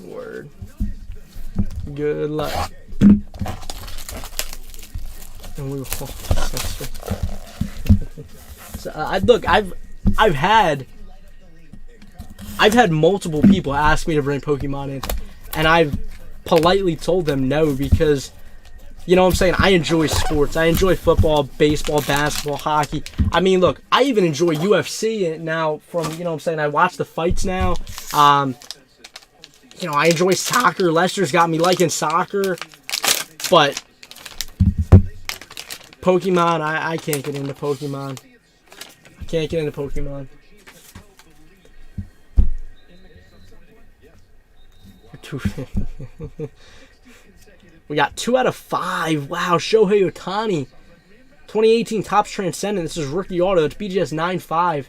Word. Good luck. And we will. So, look, I've had multiple people ask me to bring Pokemon in, and I've politely told them no, because, you know what I'm saying, I enjoy sports. I enjoy football, baseball, basketball, hockey. I mean, look, I even enjoy UFC now from, you know what I'm saying, I watch the fights now. You know, I enjoy soccer. Lester's got me liking soccer. But Pokemon, I can't get into Pokemon. I can't get into Pokemon. We got 2 out of 5. Wow, Shohei Ohtani. 2018 Topps Transcendent. This is rookie auto. It's BGS 9.5.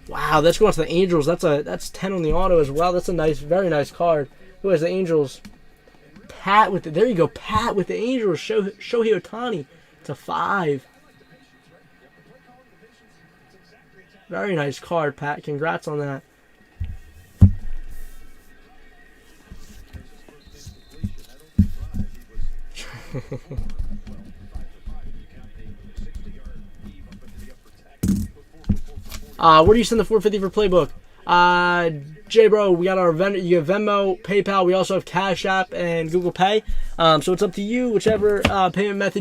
Wow, let's go on to the Angels. That's 10 on the auto as well. That's a nice, very nice card. Who has the Angels? Pat with the, there you go, Pat with the Angels. Shohei Ohtani. It's a 5. Very nice card, Pat. Congrats on that. Where do you send the 450 for Playbook? J bro, we got our you have Venmo, PayPal. We also have Cash App and Google Pay. So it's up to you, whichever payment method you